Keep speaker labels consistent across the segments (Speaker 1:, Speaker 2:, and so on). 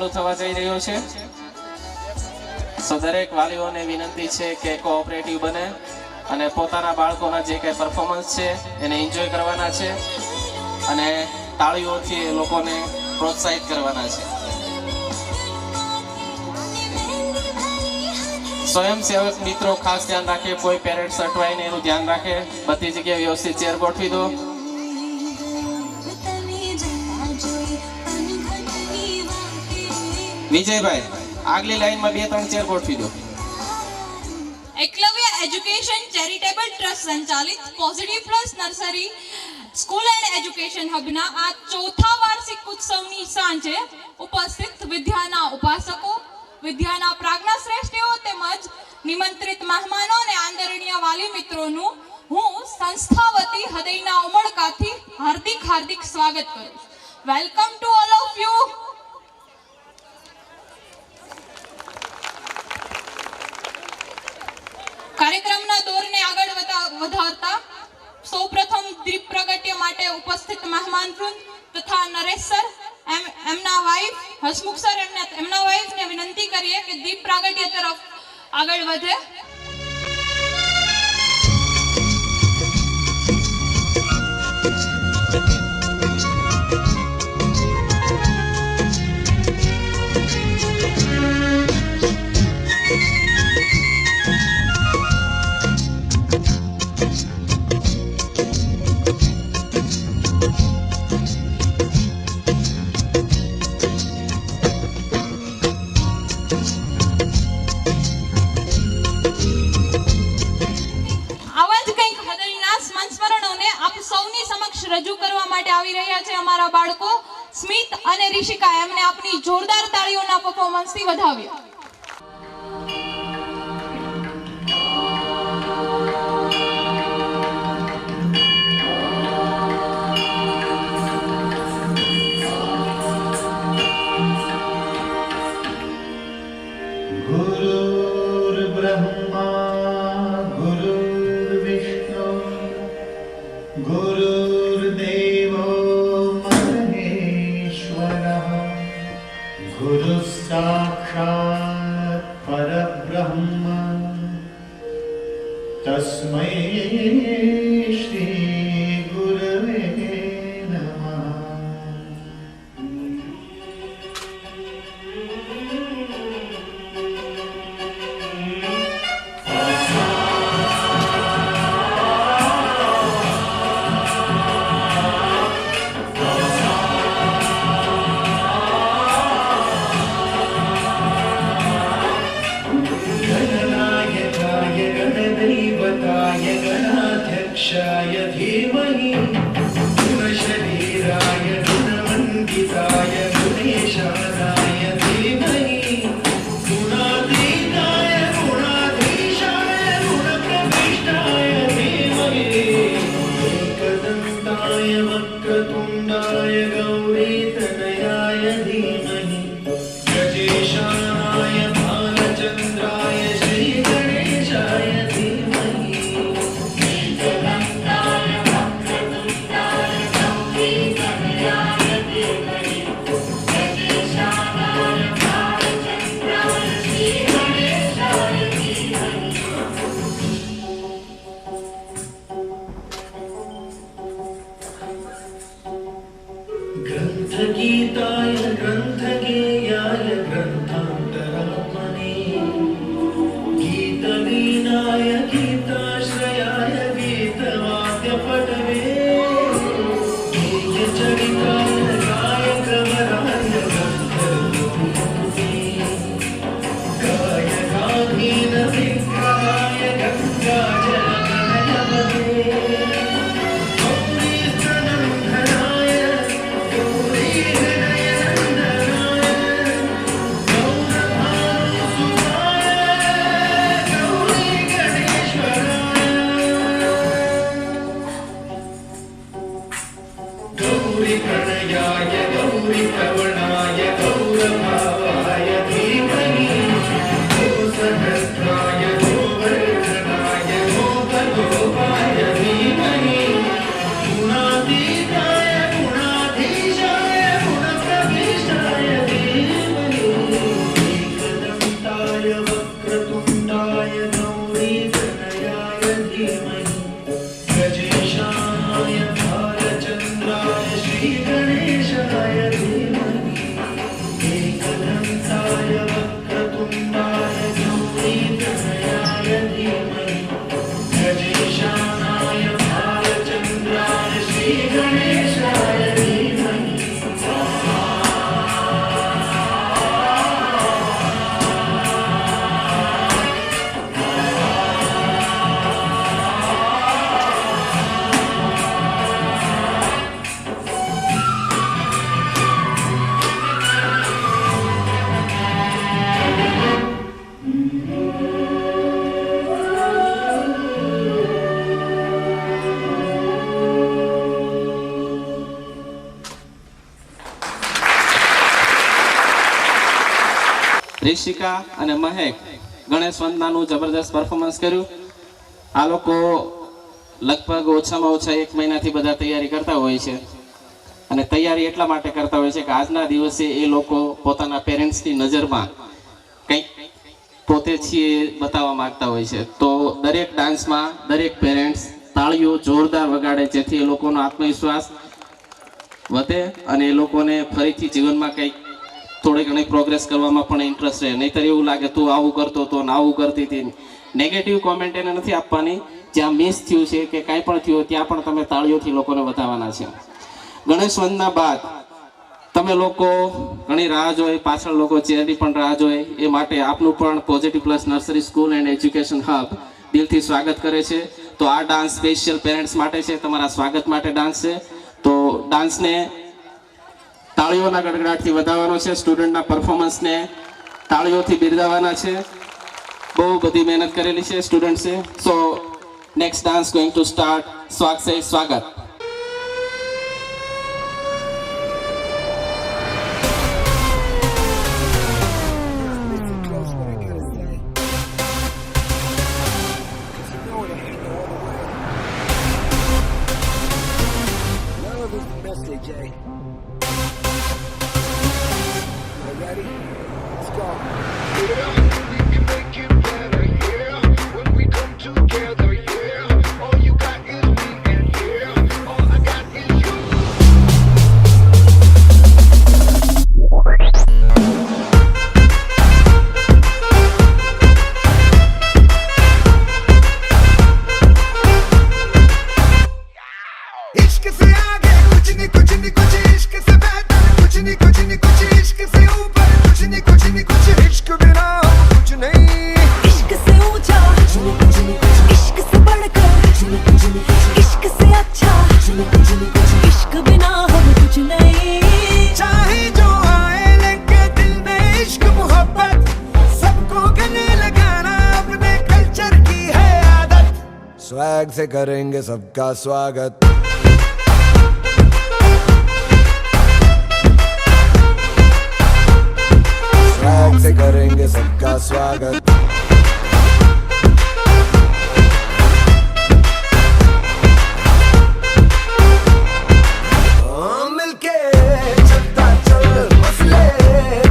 Speaker 1: ચાલુ થવા જઈ રહ્યો છે। સો દરેક વાલીઓને વિનંતી છે કે કોઓપરેટિવ બને અને પોતાના બાળકોના જે કંઈ પરફોર્મન્સ છે એને એન્જોય કરવાના છે અને તાળીઓથી એ લોકોને પ્રોત્સાહિત કરવાના છે। स्वयंसेवक मित्रों खास ध्यान रखे, कोई पेरेंट्स अटवाई नहीं, ध्यान रखे, बधी जगह व्यवस्थित चेयर गोठवी दो। विजय भाई आगली लाइन में 2-3 चेयर गोठवी दो।
Speaker 2: एकलव्य एजुकेशन चैरिटेबल ट्रस्ट संचालित positive plus nursery school and education हबना आ चौथा वार्षिक उत्सवनी सांजे उपस्थित विद्याना उपासको, विद्याना प्राज्ञा श्रेष्ठीओ તેમજ નિમંત્રિત મહેમાનો અને આદરણીય વાલી મિત્રોનું હું સંસ્થા વતી હૃદયના ઉમળકાથી હાર્દિક સ્વાગત કરું છું। Welcome to all of you. કાર્યક્રમના દોરને આગળ વધારતા સૌપ્રથમ દીપ પ્રગટ્ય માટે ઉપસ્થિત મહેમાન વૃંદ તથા નરેશ સર એમના વાઇફ હસમુખ સર એમના વાઇફને વિનંતી કરીએ કે દીપ પ્રાગટ્ય તરફ આગળ વધે। રજૂ કરવા માટે આવી રહ્યા છે અમારા બાળકો સ્મિત અને ઋષિકા, એમને આપની જોરદાર તાળીઓના પરફોર્મન્સથી વધાવીએ।
Speaker 3: गुरुर्ब्रह्मा गुरुर्विष्णु गुरुर्देवो महेश्वरः गुरुः साक्षात् परब्रह्म तस्मै श्री गुरवे नमः। गणाध्यक्षाय धीमहि गुणशरीराय गुणमण्डिताय गुणेशानाय धीमहि गुणातीताय गुणाधीशाय गुणप्रविष्टाय धीमहि एकदन्ताय वक्रतुण्डाय गौरीतनयाय धीमहि गजेशानाय भालचन्द्राय श्रीगणेशाय धीमहि एकदन्ताय
Speaker 1: રિશિકા અને મહેક ગણેશ વંદનાનું જબરદસ્ત પરફોર્મન્સ કર્યું. આ લોકો લગભગ ઓછામાં ઓછા 1 મહિનાથી બધા તૈયારી કરતા હોય છે અને તૈયારી એટલા માટે કરતા હોય છે કે આજના દિવસે એ લોકો પોતાના પેરેન્ટ્સની નજરમાં કંઈક પોતે છીએ બતાવવા માંગતા હોય છે. તો દરેક ડાન્સમાં દરેક પેરેન્ટ્સ તાળીઓ જોરદાર વગાડે, જેથી એ લોકોનો આત્મવિશ્વાસ વધે અને એ લોકોને ફરીથી જીવનમાં કંઈક થોડી ઘણી પ્રોગ્રેસ કરવામાં પણ ઇન્ટરેસ્ટ રહે. નહીંતર એવું લાગે તું આવું કરતો તો ને આવું કરતી હતી. નેગેટિવ કોમેન્ટ એને નથી આપવાની. જ્યાં મિસ થયું છે કે કાંઈ પણ થયું ત્યાં પણ તમે તાળીઓથી લોકોને વધારવાના છે. ગણેશ વંદના બાદ તમે લોકો ઘણી રાહ જોઈ, પાછળ લોકો ચેરની પણ રાહ જોઈ, એ માટે આપનું પણ positive plus nursery school and education hub દિલથી સ્વાગત કરે છે. તો આ ડાન્સ સ્પેશિયલ પેરેન્ટ્સ માટે છે, તમારા સ્વાગત માટે ડાન્સ છે. તો ડાન્સને તાળીઓના ગડગડાટથી વધારવાનો છે, સ્ટુડન્ટના પરફોર્મન્સને તાળીઓથી બિરદાવવાના છે. બહુ બધી મહેનત કરેલી છે સ્ટુડન્ટ્સે. So next dance going to start. સ્વાગત.
Speaker 4: स्वैग से करेंगे सबका स्वागत. स्वैग से करेंगे सबका स्वागत. मिलके चलता चल, मसले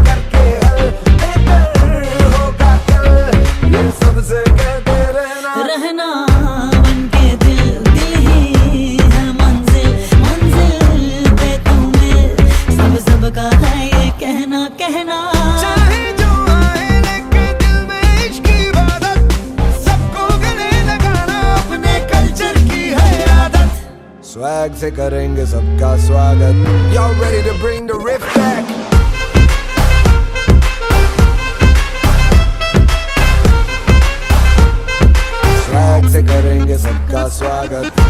Speaker 4: करके हल, बेहतर होगा कल, ये सबसे कहते रहना
Speaker 5: बनके दिल दिल ही है मंजिल, मंजिल पे तू मिल, सबका है ये कहना कहना.
Speaker 4: चाहे जो आए लेके दिल में इश्क की इबादत, सबको गले लगाना अपने कल्चर की है आदत. स्वैग से करेंगे सबका स्वागत. Y'all ready to bring the riff back? Swag से करेंगे सबका स्वागत.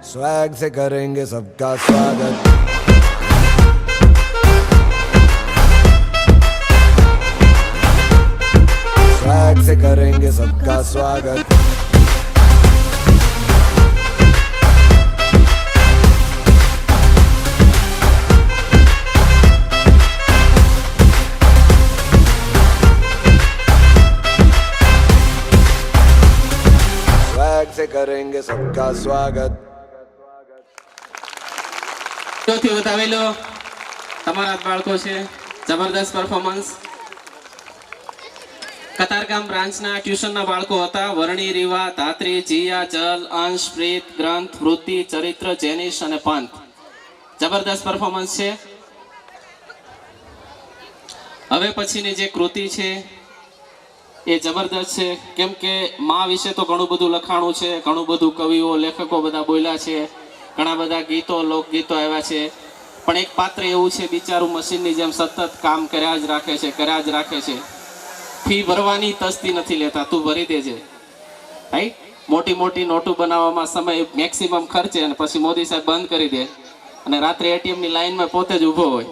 Speaker 4: स्वैग से करेंगे सबका स्वागत. स्वैग से करेंगे सबका स्वागत. स्वैग से करेंगे सबका स्वागत.
Speaker 1: જોરથી વધાવી લો. તમારા જ બાળકો છે. જબરદસ્ત પરફોર્મન્સ. કતારગામ બ્રાન્ચના ટ્યુશનના બાળકો હતા. વર્ણી, રીવા, ધાત્રી, જીયા, જલ, અંશ, પ્રીત, ગ્રંથ, વૃત્તિ, ચરિત્ર, જેનિશ અને પંથ. જબરદસ્ત પરફોર્મન્સ છે. હવે પછીની જે કૃતિ છે એ જબરદસ્ત છે, કેમ કે મા વિશે તો ઘણું બધું લખાણું છે, ઘણું બધું કવિઓ લેખકો બધા બોલ્યા છે, ઘણા બધા ગીતો લોકગીતો આવ્યા છે, પણ એક પાત્ર એવું છે બિચારું મશીનની જેમ સતત કામ કર્યા જ રાખે છે. ફી ભરવાની તસ્તી નથી લેતા, તું ભરી દેજે. રાઈટ? મોટી મોટી નોટો બનાવવામાં સમય મેક્સિમમ ખર્ચે અને પછી મોદી સાહેબ બંધ કરી દે અને રાત્રે એટીએમની લાઈનમાં પોતે જ ઊભો હોય.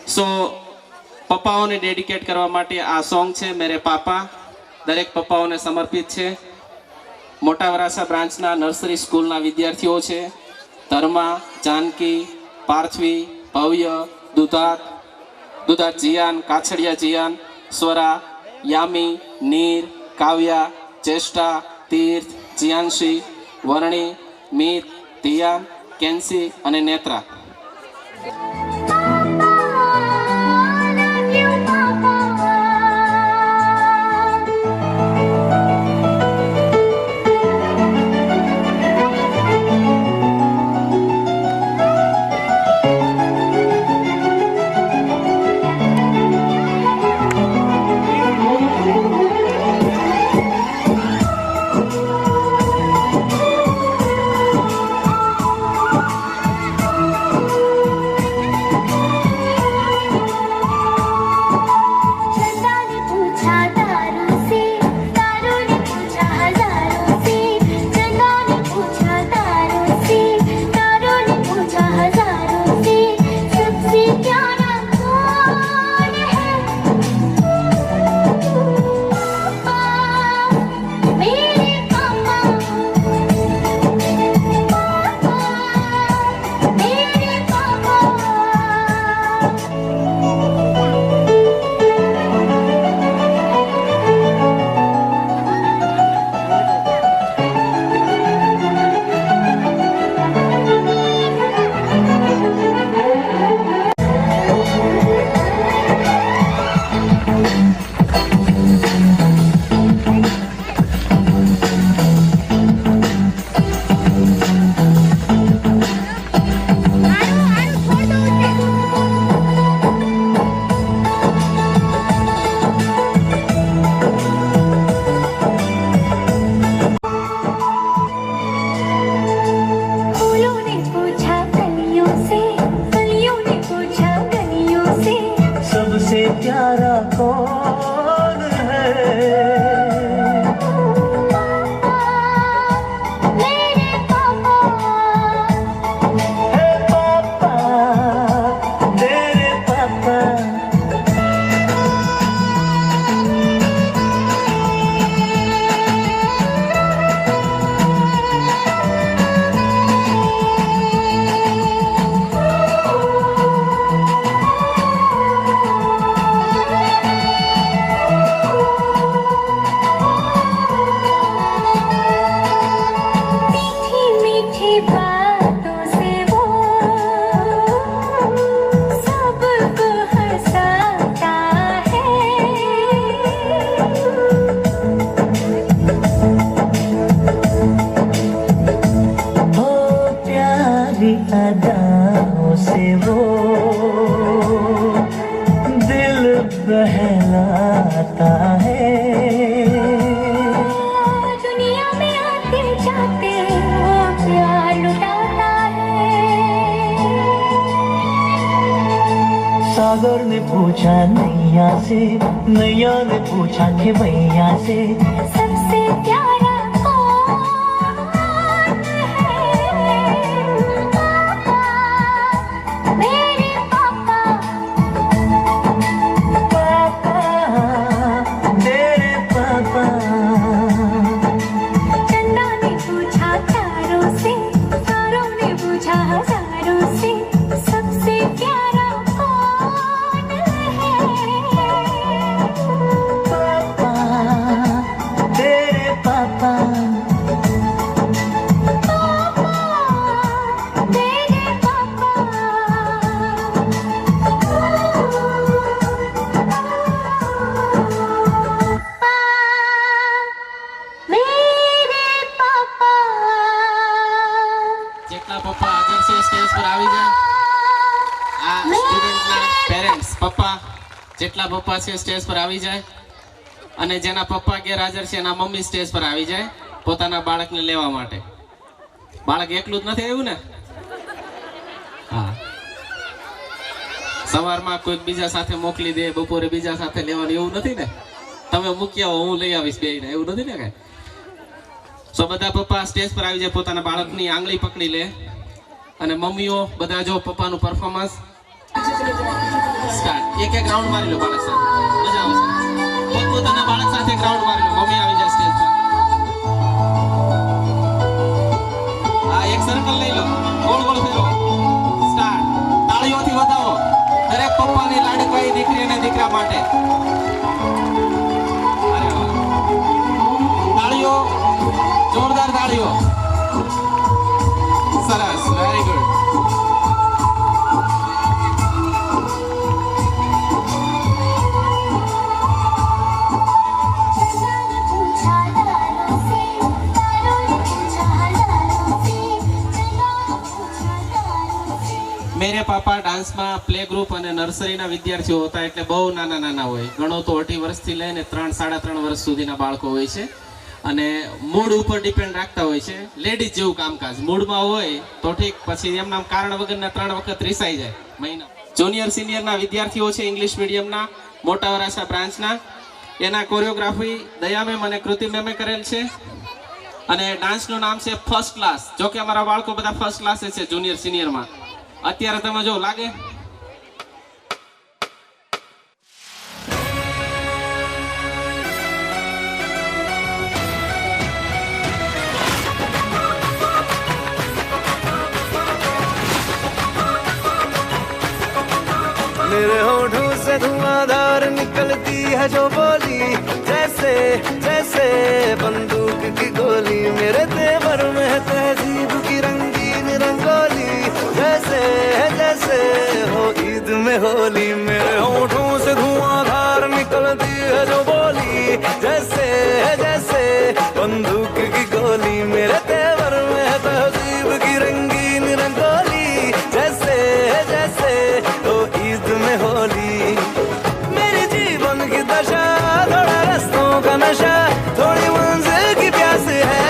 Speaker 1: સો પપ્પાઓને ડેડિકેટ કરવા માટે આ સોંગ છે મેરે પાપા. દરેક પપ્પાઓને સમર્પિત છે. મોટા વરાછા બ્રાન્ચના નર્સરી સ્કૂલના વિદ્યાર્થીઓ છે. ધર્મા, જાનકી, પાર્થવી, ભવ્ય, દુધાત જીયાન, કાછડિયા જીયાન, સ્વરા, યામી, નીર, કાવ્યા, ચેષ્ટા, તીર્થ, જીયાનશી, વર્ણી, મીત, ધિયાન, કેન્સી અને નેત્રા.
Speaker 3: सागर ने पूछा नैया से, नैया ने पूछा कि भैया से,
Speaker 6: सबसे प्यारा कौन है? पापा, मेरे पापा।
Speaker 3: पापा, तेरे पापा।
Speaker 6: चंदा ने पूछा तारों से, तारों ने पूछा हजारों से, सबसे प्यारा कौन है?
Speaker 3: पापा, तेरे पापा।
Speaker 1: પેરેન્ટ્સ પપ્પા જેટલા પપ્પા છે સ્ટેજ પર આવી જાય અને જેના પપ્પા ગેરહાજર છે એના મમ્મી સ્ટેજ પર આવી જાય પોતાના બાળકને લેવા માટે. બાળક એકલું જ નથી આવ્યું ને? હા, સવારમાં કોઈક બીજા સાથે મોકલી દે, બપોરે બીજા સાથે લેવાનું એવું નથી ને? તમે મૂકી આવો, હું લઈ આવીશ બેયને, એવું નથી ને કઈ? સો બધા પપ્પા સ્ટેજ પર આવી જાય, પોતાના બાળકની આંગળી પકડી લે અને મમ્મીઓ બધા જો પપ્પાનું પરફોર્મન્સ સ્ટાર્ટ. એક એક રાઉન્ડ મારી લો બાળક સાથે, મજા આવશે. પોતાના બાળક સાથે એક રાઉન્ડ મારી લો. મમ્મી આવી જાય સ્ટેજ પર. હા, એક સર્કલ લઈ લો, ગોળ ગોળ ફેરો. સ્ટાર્ટ. તાળીઓથી વધાવો દરેક પપ્પાની લાડકવાઈ દીકરી અને દીકરા માટે. અરે વાહ, તાળીઓ, જોરદાર તાળીઓ. સરસ, વેરી ગુડ. મેરે પાપા ડાન્સમાં પ્લે ગ્રુપ અને નર્સરીના વિદ્યાર્થીઓ હતા, એટલે બહુ નાના નાના હોય. ગણો તો 2.5 વર્ષથી લઈને 3, 3.5 વર્ષ સુધીના બાળકો હોય છે અને મૂડ ઉપર ડિપેન્ડ રાખતા હોય છે. લેડીઝ જેવું કામકાજ મૂડમાં હોય તો ઠીક, પછી એમના કારણ વગરના 3 વખત રીસાઈ જાય મહિના. જુનિયર સિનિયરના વિદ્યાર્થીઓ છે ઇંગ્લિશ મીડિયમના, મોટા વરાછા બ્રાન્ચના. એના કોરિયોગ્રાફી દયા મેમ અને કૃતિ મેમે કરેલ છે અને ડાન્સનું નામ છે ફર્સ્ટ ક્લાસ. જો કે અમારા બાળકો બધા ફર્સ્ટ ક્લાસે છે જુનિયર સિનિયરમાં. અત્યારે તમે જો લાગે
Speaker 4: मेरे होठों से धुआंधार निकलती है जो बोली, जैसे जैसे बंदूक की गोली. मेरे तेवर में है तहजीब की रंगीन रंगोली, जैसे जैसे हो ईद में होली. मेरे होठों से धुआंधार निकलती है जो बोली, जैसे जैसे बंदूक की गोली. मेरे तेवर में है तहजीब की रंगीन रंगोली, जैसे जैसे हो ईद में होली. मेरे जीवन की दशा थोड़ा रस्तों का नशा, थोड़ी मंजिल की प्यास है,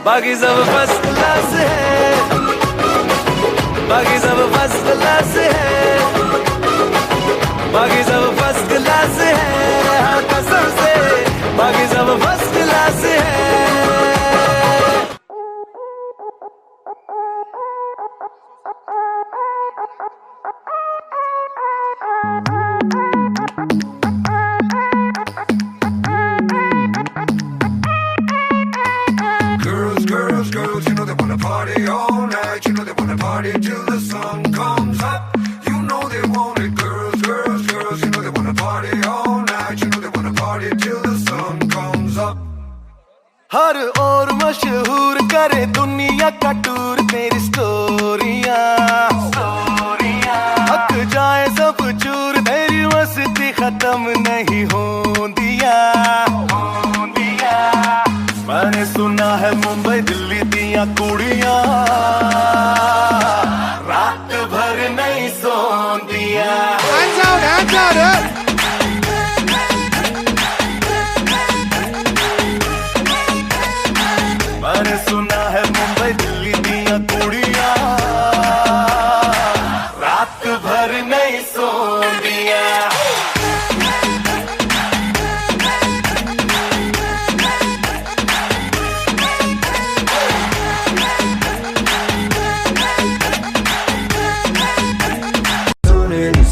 Speaker 4: बाकी सब फर्स्ट क्लास है, बाकी सब फर्स्ट क्लास है, बाकी सब फर्स्ट क्लास है. हाँ, कसम से बाकी सब फर्स्ट क्लास है.
Speaker 7: Girls, girls, girls, you know they wanna party all night. You know they wanna party till the sun comes up. You know they want it. Girls, girls, girls, you know they wanna party all night. You know they wanna party till the sun comes up.
Speaker 4: हर ओर मशहूर करे दुनिया का tour तेरी स्टोरियां. हक जाए सब चूर, तेरी मस्ती खत्म नहीं होंदिया. मैंने सुना है मुंबई दिल्ली दिया कुड़ियां रात भर नहीं Sondiya. Hands out, hands out, मैंने सुना है मुंबई दिल्ली दिया कुड़ियां रात भर नहीं Sondiya.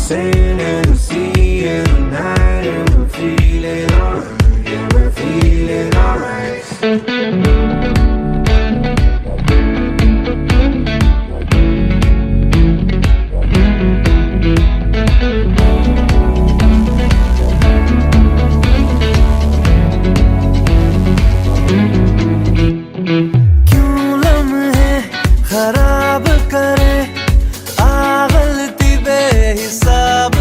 Speaker 7: Saying and seeing the night and we're feeling alright. Yeah, we're feeling alright.
Speaker 4: क्यों लम्हे खराब करे, आ गलती बेहिसाब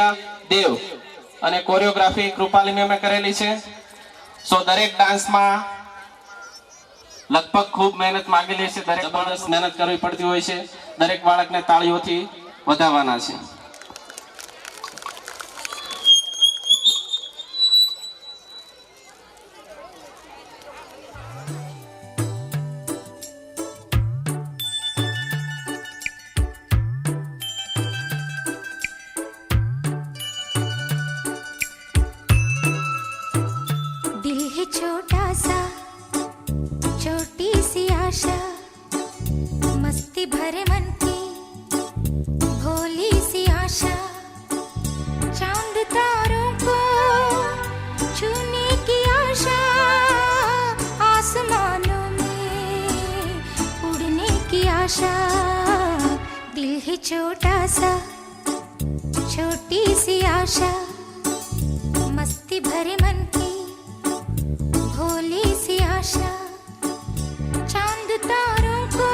Speaker 1: પ્રિયા દેવ અને કોરિયોગ્રાફી કૃપાલી મેમે કરેલી છે. સો દરેક ડાન્સમાં લગભગ ખૂબ મહેનત માંગેલી છે. દરેક જબરદસ્ત મહેનત કરવી પડતી હોય છે. દરેક બાળકને તાળીઓથી વધાવવાના છે.
Speaker 6: दिल है छोटा सा छोटी सी आशा मस्ती भरे मन की भोली सी आशा चांद तारों को छूने की आशा आसमानों में उड़ने की आशा दिल है छोटा सा छोटी सी आशा मस्ती भरे मन की भोली सी आशा चांद तारों को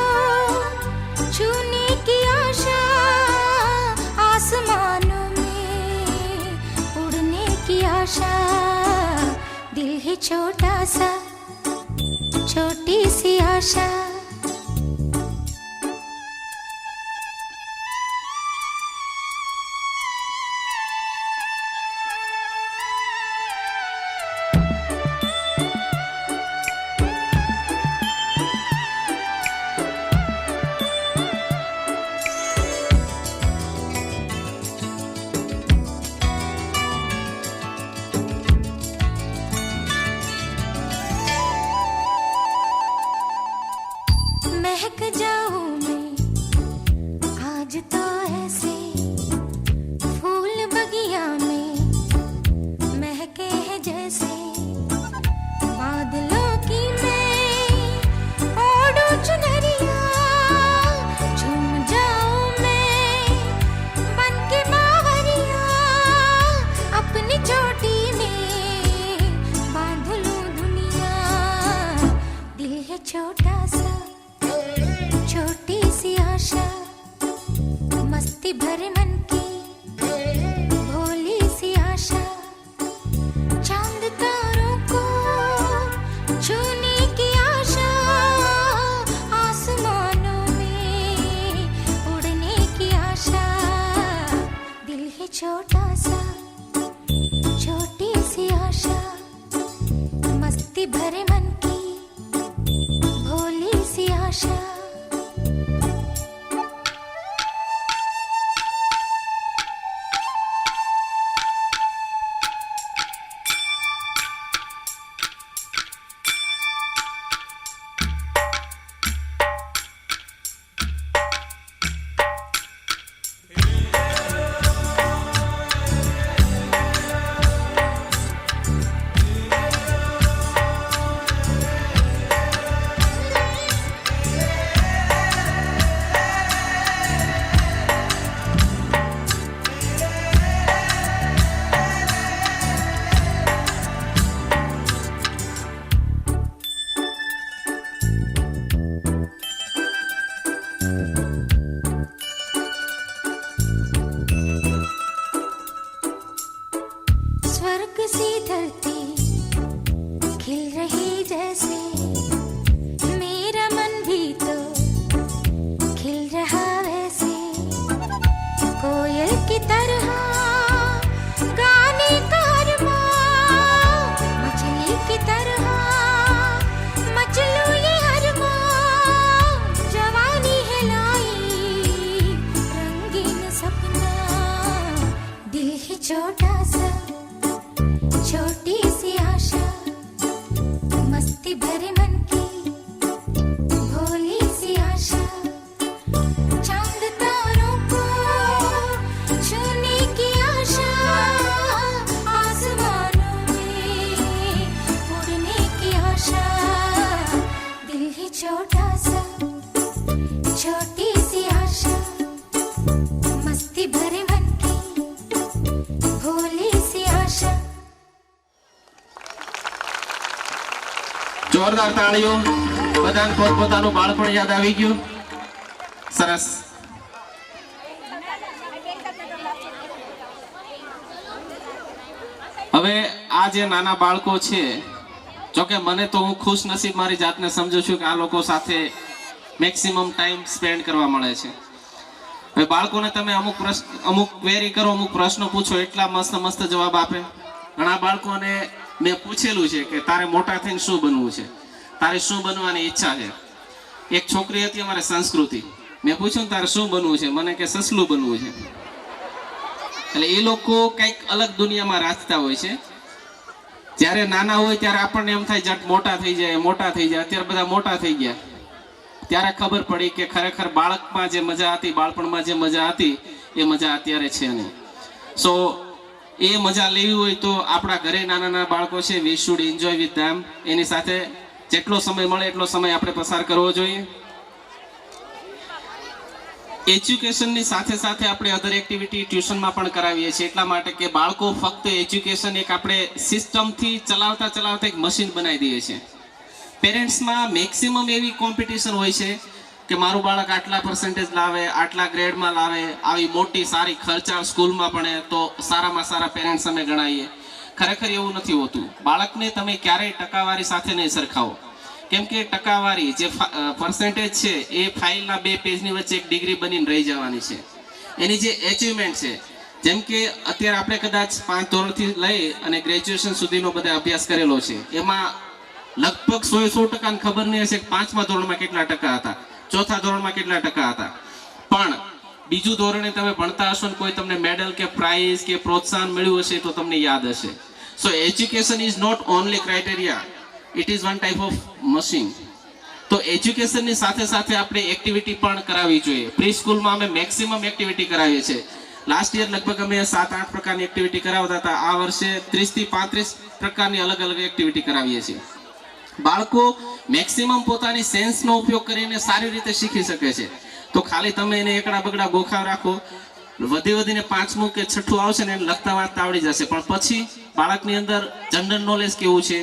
Speaker 6: छूने की आशा आसमानों में उड़ने की आशा दिल है छोटा सा छोटी सी आशा महक जाऊं मैं आज तो ऐसे फूल बगिया में महके हैं जैसे बादलों की मैं ओढ़ूं चुनरिया झूम जाऊं मैं बन के बावरिया अपनी चोटी में बांध लूं दुनिया दिल है छोटा सा छोटी सी आशा मस्ती भरे मन की भोली सी आशा चांद तारों को छूने की आशा आसमानों में उड़ने की आशा दिल है छोटा सा छोटी सी आशा मस्ती भरे मन की भोली सी आशा स्वर्ग सी धरती खिल रही जैसे मेरा मन भी तो खिल रहा वैसे कोयल की तरह गाने का अरमां मछली की तरह मचलूं ये अरमां जवानी है लाई रंगीन सपना दिल है छोटा सा छोटी सी आशा मस्ती भरे मन की भोली सी आशा चांद तारों को छूने की आशा आसमानों में उड़ने की आशा दिल है छोटा सा छोटी सी आशा मस्ती भरे मन की भोली सी आशा
Speaker 1: જોરદાર તાળીઓ. બધાને પોતપોતાનું બાળપણ યાદ આવી ગયું. સરસ. હવે આ જે નાના બાળકો છે, જોકે મને તો હું ખુશ નસીબ મારી જાતને સમજુ છું કે આ લોકો સાથે મેક્સિમમ ટાઈમ સ્પેન્ડ કરવા મળે છે. હવે બાળકોને તમે અમુક ક્વેરી કરો, અમુક પ્રશ્નો પૂછો, એટલા મસ્ત જવાબ આપે. ઘણા બાળકોને મેં પૂછેલું છે કે તારે મોટા થઈને શું બનવું છે, તારે શું બનવાની ઈચ્છા છે. એક છોકરી હતી અમારે સંસ્કૃતિ, મેં પૂછ્યું તારે શું બનવું છે, મને કે સસલું બનવું છે. એટલે એ લોકો કંઈક અલગ દુનિયામાં રાખતા હોય છે. જ્યારે નાના હોય ત્યારે આપણને એમ થાય જટ મોટા થઈ જાય. અત્યારે બધા મોટા થઈ ગયા, ત્યારે ખબર પડી કે ખરેખર બાળકમાં જે મજા હતી, બાળપણમાં જે મજા હતી, એ મજા અત્યારે છે નહીં. સો એ મજા લેવી હોય તો આપણા ઘરે નાના બાળકો છે, we should enjoy with them. એની સાથે જેટલો સમય મળે એટલો સમય આપણે પસાર કરવો જોઈએ. એજ્યુકેશનની સાથે સાથે આપણે અધર એક્ટિવિટી ટ્યુશનમાં પણ કરાવીએ છીએ, એટલા માટે કે બાળકો ફક્ત એજ્યુકેશન એક આપણે સિસ્ટમથી ચલાવતા એક મશીન બનાવી દઈએ છીએ. પેરેન્ટ્સમાં મેક્સિમમ એવી કોમ્પિટિશન હોય છે કે મારું બાળક આટલા પર્સન્ટેજ લાવે, આટલા ગ્રેડમાં લાવે, આવી મોટી સારી ખર્ચાળ સ્કૂલમાં ભણે તો સારામાં સારા પેરેન્ટ્સ અમે ગણાવીએ. ખરેખર એવું નથી હોતું. બાળકને તમે ક્યારેય ટકાવારી સાથે નહીં સરખાવો, કેમ કે ટકાવારી જે પર્સન્ટેજ છે એ ફાઇલના 2 પેજની વચ્ચે એક ડિગ્રી બનીને રહી જવાની છે. એની જે એચિવમેન્ટ છે, જેમ કે અત્યારે આપણે કદાચ 5 ધોરણથી લઈ અને ગ્રેજ્યુએશન સુધીનો બધા અભ્યાસ કરેલો છે, એમાં લગભગ 100% ખબર નહીં હશે કે 5મા ધોરણમાં કેટલા ટકા હતા, 4થા ધોરણમાં કેટલા ટકા હતા. પણ બીજું ધોરણે તમે ભણતા હશો ને કોઈ તમને મેડલ કે પ્રાઇઝ કે પ્રોત્સાહન મળ્યું હશે તો તમને યાદ હશે. So education is not only criteria, it is one type of machine. તો એજ્યુકેશનની સાથે સાથે આપણે એક્ટિવિટી પણ કરાવવી જોઈએ. પ્રી સ્કૂલમાં અમે મેક્સિમમ એક્ટિવિટી કરાવીએ છીએ. લાસ્ટ યર લગભગ અમે 7-8 પ્રકારની એક્ટિવિટી કરાવતા હતા. આ વર્ષે 30 થી 35 પ્રકારની અલગ અલગ એક્ટિવિટી કરાવીએ છીએ. બાળકો મેક્સિમમ પોતાની સેન્સનો ઉપયોગ કરીને સારી રીતે શીખી શકે છે. તો ખાલી તમે એને એકડા બગડા ગોખાવ રાખો, વધીને 5મું કે 6ઠું આવશે ને એને લખતા વાંચતા આવડી જશે, પણ પછી બાળકની અંદર જનરલ નોલેજ કેવું છે,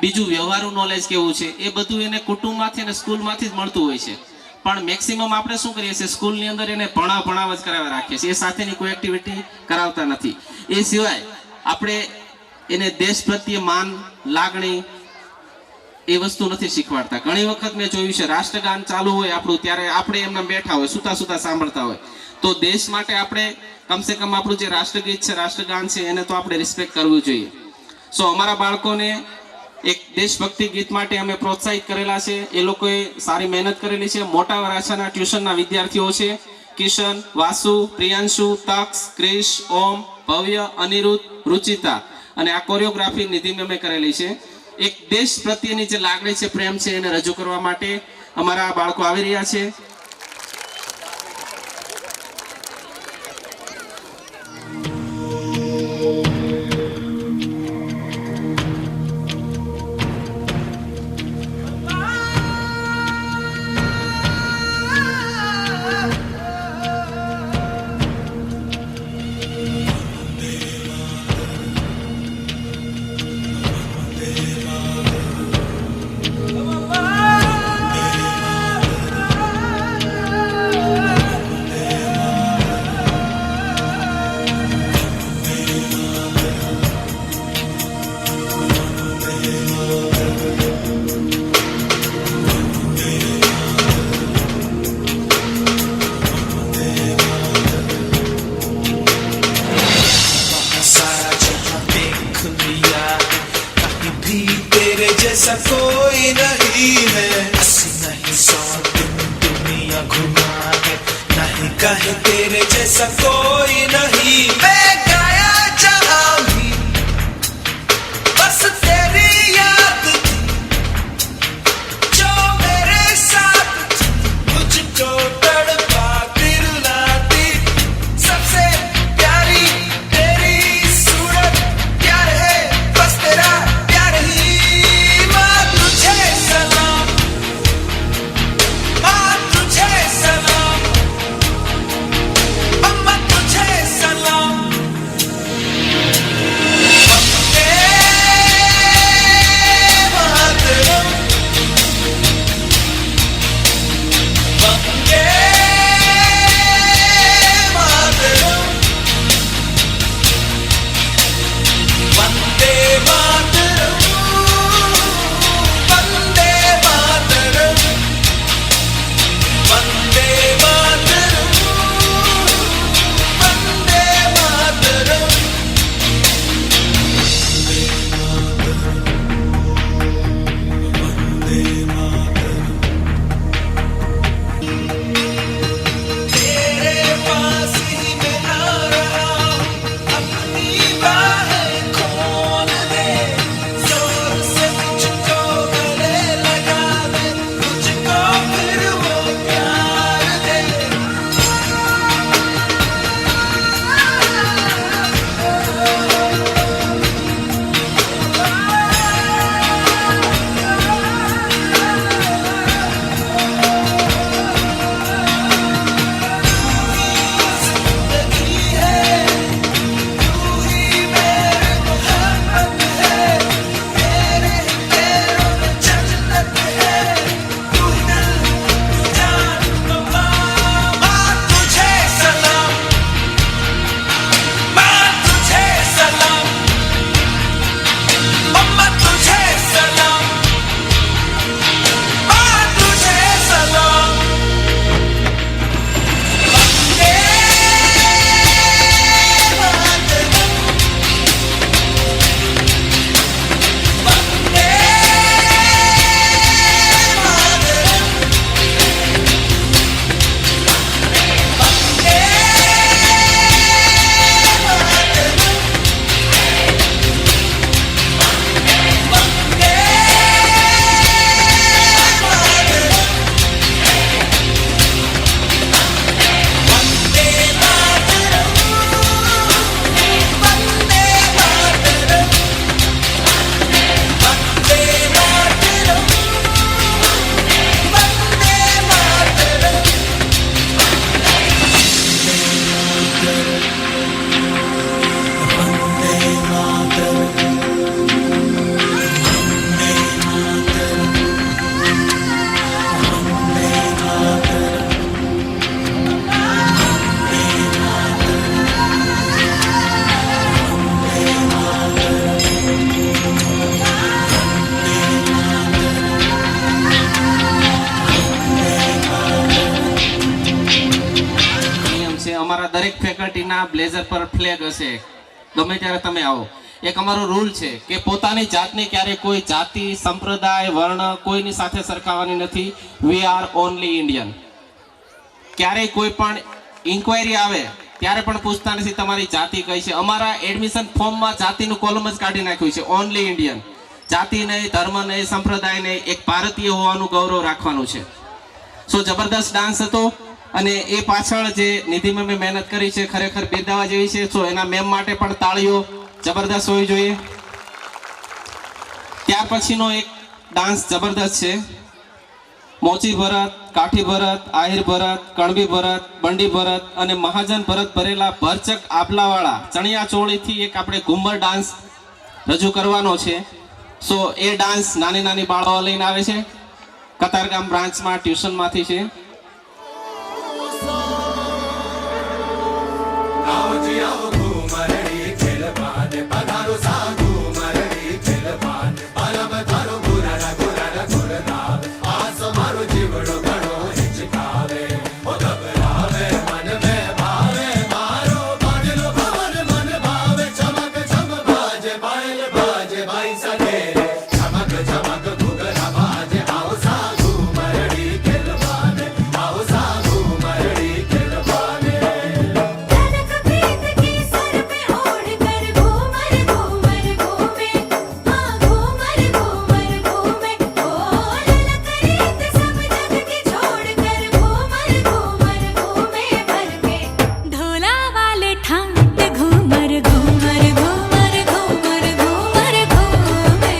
Speaker 1: બીજું વ્યવહારુ નોલેજ કેવું છે, એ બધું એને કુટુંબમાંથી અને સ્કૂલમાંથી જ મળતું હોય છે. પણ મેક્સિમમ આપણે શું કરીએ છીએ, સ્કૂલની અંદર એને ભણાવ જ કરાવવા રાખીએ છીએ, એ સાથેની કોઈ એક્ટિવિટી કરાવતા નથી. એ સિવાય આપણે એને દેશ પ્રત્યે માન, લાગણી, એ વસ્તુ નથી શીખવાડતા. ઘણી વખત મેં જોયું છે રાષ્ટ્રગાન ચાલુ હોય આપણું, ત્યારે આપણે એમને બેઠા હોય, સુતા સાંભળતા હોય. તો દેશ માટે આપણે કમસે કમ આપણું જે રાષ્ટ્રગીત છે, રાષ્ટ્રગાન છે, એને તો આપણે રિસ્પેક્ટ કરવું જોઈએ. સો અમારા બાળકોને એક દેશભક્તિ ગીત માટે અમે પ્રોત્સાહિત કરેલા છે. એ લોકોએ સારી મહેનત કરેલી છે. મોટા વરાછાના ટ્યુશનના વિદ્યાર્થીઓ છે, કિશન, વાસુ, પ્રિયાંશુ, તક્ષ, ક્રિશ, ઓમ, ભવ્ય, અનિરુદ્ધ, રુચિતા. અને આ કોરિયોગ્રાફી નિધિ મેં કરેલી છે. એક દેશ પ્રત્યેની જે લાગણી છે, પ્રેમ છે, એને રજૂ કરવા માટે અમારા બાળકો આવી રહ્યા છે.
Speaker 8: जैसा कोई नहीं है, 80 नहीं 100 दिन दुनिया घुमा है, नहीं कहे तेरे जैसा कोई नहीं. मैं गाया जहां भी बस तेरी याद थी, जो मेरे साथ थी, मुझको तड़पा दिलाती. सबसे प्यारी तेरी सूरत, प्यार है बस तेरा प्यार ही.
Speaker 1: દરેક ફેકલ્ટીના બ્લેઝર પર ફ્લેગ હશે ગમે ત્યારે તમે આવો. એક અમારો રૂલ છે કે પોતાની જાતને ક્યારેય કોઈ જાતિ, સંપ્રદાય, વર્ણ કોઈની સાથે સરખાવવાની નથી. We are only Indian. ક્યારેય કોઈ પણ ઇન્ક્વાયરી આવે ત્યારે પણ પૂછતા નથી તમારી જાતિ કઈ છે. અમારા એડમિશન ફોર્મમાં જાતિનું કોલમ જ કાઢી નાખ્યું છે, ઓનલી ઇન્ડિયન. જાતિ નહીં, ધર્મ નહીં, સંપ્રદાય નહીં, એક ભારતીય હોવાનું ગૌરવ રાખવાનું છે. સો જબરદસ્ત ડાન્સ હતો અને એ પાછળ જે નિધિ મેમે મહેનત કરી છે ખરેખર બિરદાવા જેવી છે. સો એના મેમ માટે પણ તાળીઓ જબરદસ્ત હોવી જોઈએ. ત્યાર પછીનો એક ડાન્સ જબરદસ્ત છે. મોચી ભરત, કાઠી ભરત, આહિર ભરત, કણબી ભરત, બંડી ભરત અને મહાજન ભરત ભરેલા ભરચક આભલાવાળા ચણિયા ચોળીથી એક આપણે ઘુમર ડાન્સ રજૂ કરવાનો છે. સો એ ડાન્સ નાની નાની બાળાઓ લઈને આવે છે. કતારગામ બ્રાન્ચમાં ટ્યુશનમાંથી છે.
Speaker 6: तनक प्रीत की सर पे ओढ़ कर घूमर घूमर घूमे, हाँ घूमर घूमर घूमे। ओ ललक रीत सब जग की छोड़ कर घूमर घूमर घूमे भर के
Speaker 5: ढोला वाले ठाट घूमर घूमर घूमर घूमर घूमर घूमे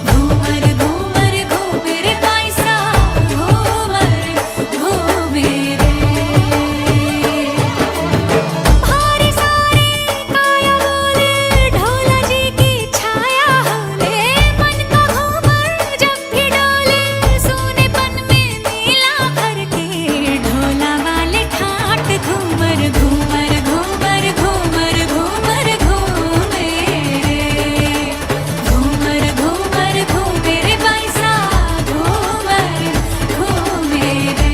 Speaker 5: घूमर घूमर घूमे रे पैसा घूमर घूमे रे भारी सारे काया बोले ढोला जी की छाया होले मन का घूमर जब भी डोले सोनेपन में नीला भर के ढोला वाले ठाट घूमर घूमर घूमर घूमर घूमर घूमे रे घूमर घूमर घूमे रे पैसा घूमर घूमे रे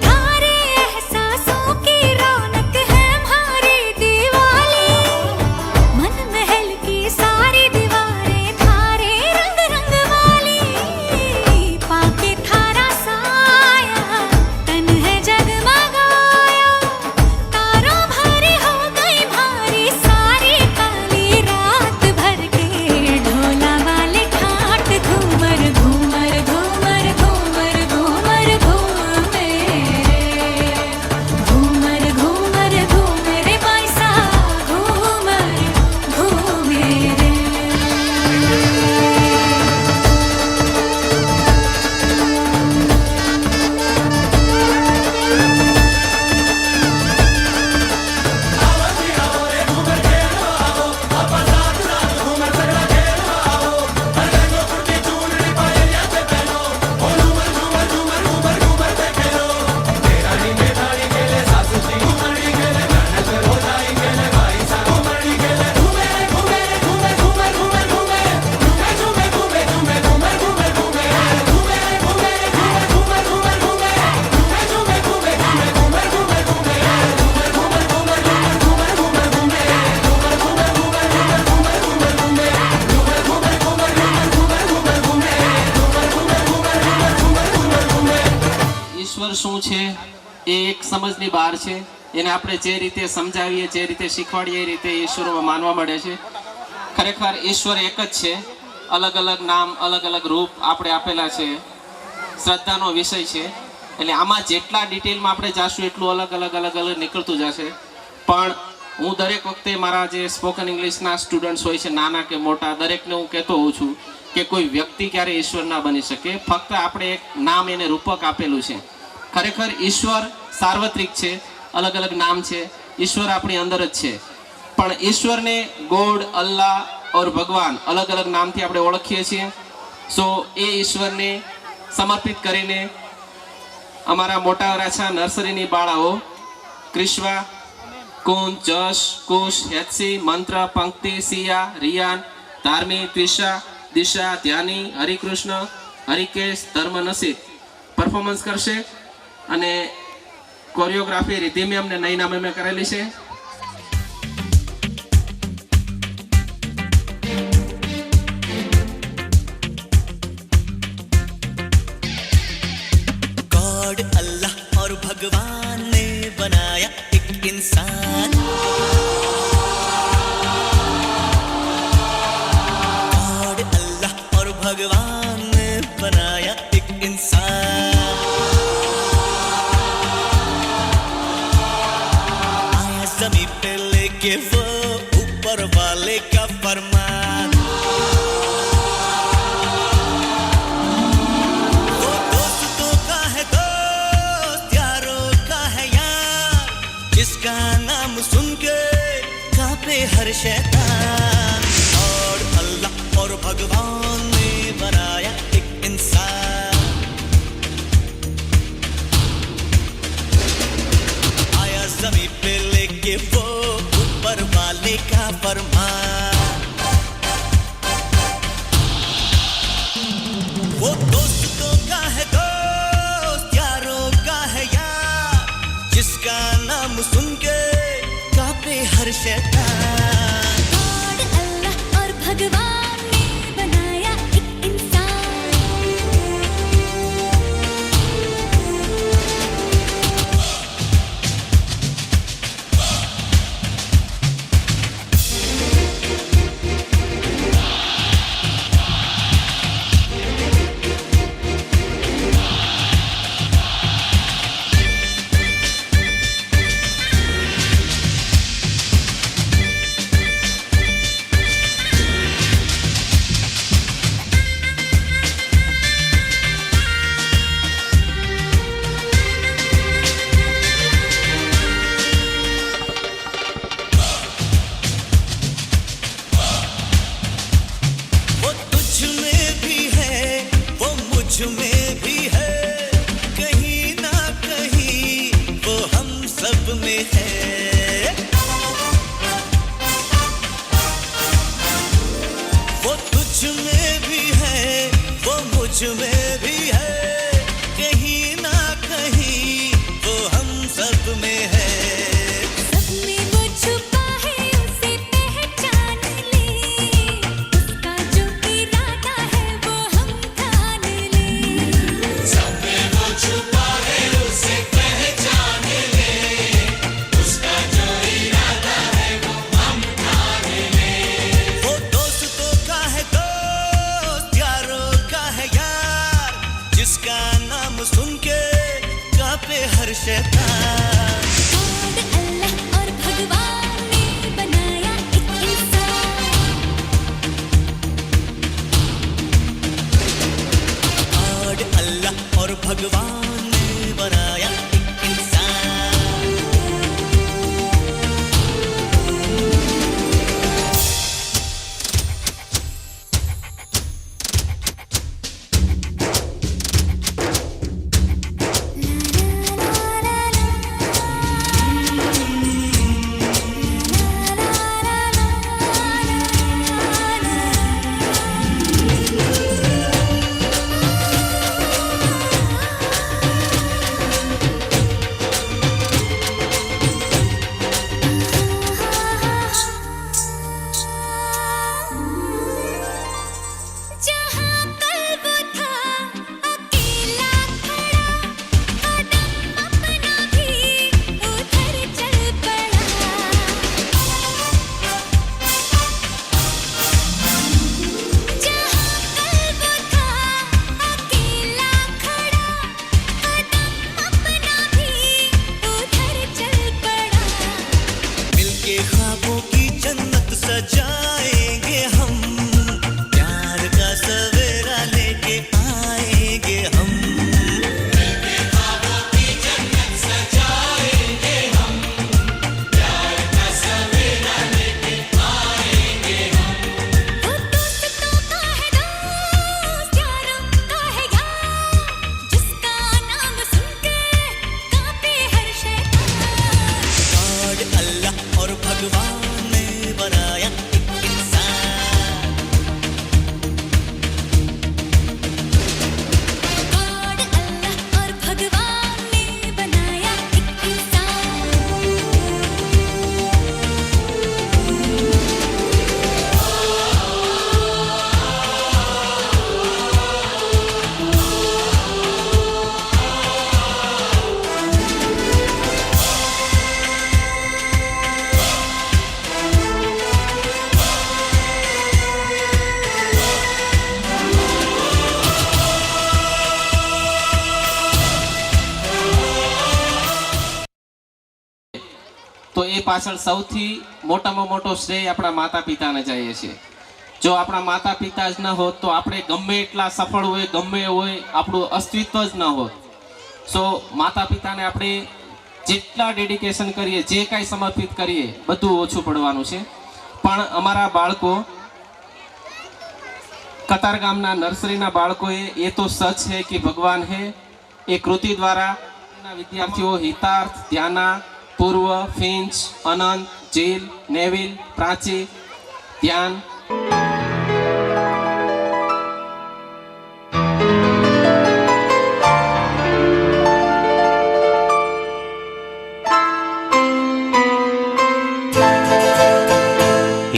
Speaker 5: थारे एहसासों की रौनक है हमारी दिवाली मन महल की सारी दीवारें थारे रंग रंग वाली पाके थारा साया तन है जगमगाया तारों भरी हो गई भारी सारी काली रात भर के ढोला वाले ठाट घूमर घूमर घूमर घूमर घूमर घूमे रे घूमर घूमर घूमे रे पैसा घूमर घूमे रे
Speaker 1: ઈશ્વર શું છે એ એક સમજની બહાર છે. એને આપણે જે રીતે સમજાવીએ, જે રીતે શીખવાડીએ એ રીતે ઈશ્વરમાં માનવા મળે છે. ખરેખર ઈશ્વર એક જ છે, અલગ અલગ નામ, અલગ અલગ રૂપ આપણે આપેલા છે. શ્રદ્ધાનો વિષય છે એટલે આમાં જેટલા ડિટેલમાં આપણે જાશું એટલું અલગ અલગ અલગ અલગ નીકળતું જશે. પણ હું દરેક વખતે મારા જે સ્પોકન ઇંગ્લિશના સ્ટુડન્ટ્સ હોય છે, નાના કે મોટા, દરેકને હું કહેતો હોઉં છું કે કોઈ વ્યક્તિ ક્યારે ઈશ્વર ના બની શકે. ફક્ત આપણે એક નામ એને રૂપક આપેલું છે. ખરેખર ઈશ્વર સાર્વત્રિક છે, અલગ અલગ નામ છે. ઈશ્વર આપણી અંદર જ છે. પણ ઈશ્વરને ગોડ, અલ્લાહ ઓર ભગવાન અલગ અલગ નામથી આપણે ઓળખીએ છીએ. સો એ ઈશ્વરને સમર્પિત કરીને અમારા મોટા વરાછા નર્સરીની બાળાઓ ક્રિશ્વા, કુંજ, જશ, કુશ, હેત્સી, મંત્ર, પંક્તિ, સિયા, રિયાન, ધાર્મી, ત્વિષા, દિશા, ધ્યાની, હરિકૃષ્ણ, હરિકેશ, ધર્મ નસીબ પરફોર્મન્સ કરશે અને કોરિયોગ્રાફી રિદ્ધિ મેમ ને નૈના મેમે કરેલી છે.
Speaker 5: गॉड अल्लाह और भगवान ने बनाया एक इंसान गॉड अल्लाह और भगवान ने बनाया एक इंसान आया ज़मीं पे लेके वो ऊपर वाले का फरमान वो दोस्तों का है दोस्त यारों का है यार जिसका नाम सुन के कांपे हर शैतान और अल्लाह और भगवान ने बनाया एक इंसान आया ज़मीं पे लेके वो ऊपर वाले का फरमान वो दोस्तों का है दोस्त यारों का है यार जिसका नाम सुन के कांपे हर शैतान
Speaker 6: गॉड अल्लाह और भगवान ने बनाया एक इंसान
Speaker 5: वो तुझ में भी है वो मुझ में भी है कहीं ना कहीं वो हम सब में है वो तुझ में भी है वो मुझ में भी है कहीं ना कहीं वो हम सब में है
Speaker 6: सब में वो छुपा है उसे पहचान ले उसका जो इरादा है वो हम ठान ले
Speaker 5: वो दोस्तों का है दोस्त यारों का है यार जिसका नाम सुन के कांपे हर शैतान
Speaker 6: गॉड अल्लाह और भगवान ने बनाया एक इंसान
Speaker 5: गॉड अल्लाह और भगवान ने बनाया एक इंसान
Speaker 6: ला ला ला ला
Speaker 1: એ પાછળ સૌથી મોટામાં મોટો શ્રેય આપણા માતા પિતાને જઈએ છીએ. જો આપણા માતા પિતા જ ન હોત તો આપણે ગમે એટલા સફળ હોય, ગમે હોય, આપણું અસ્તિત્વ જ ન હોત. સો માતા પિતાને આપણે જેટલા ડેડિકેશન કરીએ, જે કાંઈ સમર્પિત કરીએ, બધું ઓછું પડવાનું છે. પણ અમારા બાળકો, કતાર ગામના નર્સરીના બાળકોએ એ તો સચ હે કે ભગવાન હે એ કૃતિ દ્વારા વિદ્યાર્થીઓ હિતાર્થ, ધ્યાના, પૂર્વ, ફિંચ, અનંત, જીલ, નેવિલ, પ્રાચી, ધ્યાન,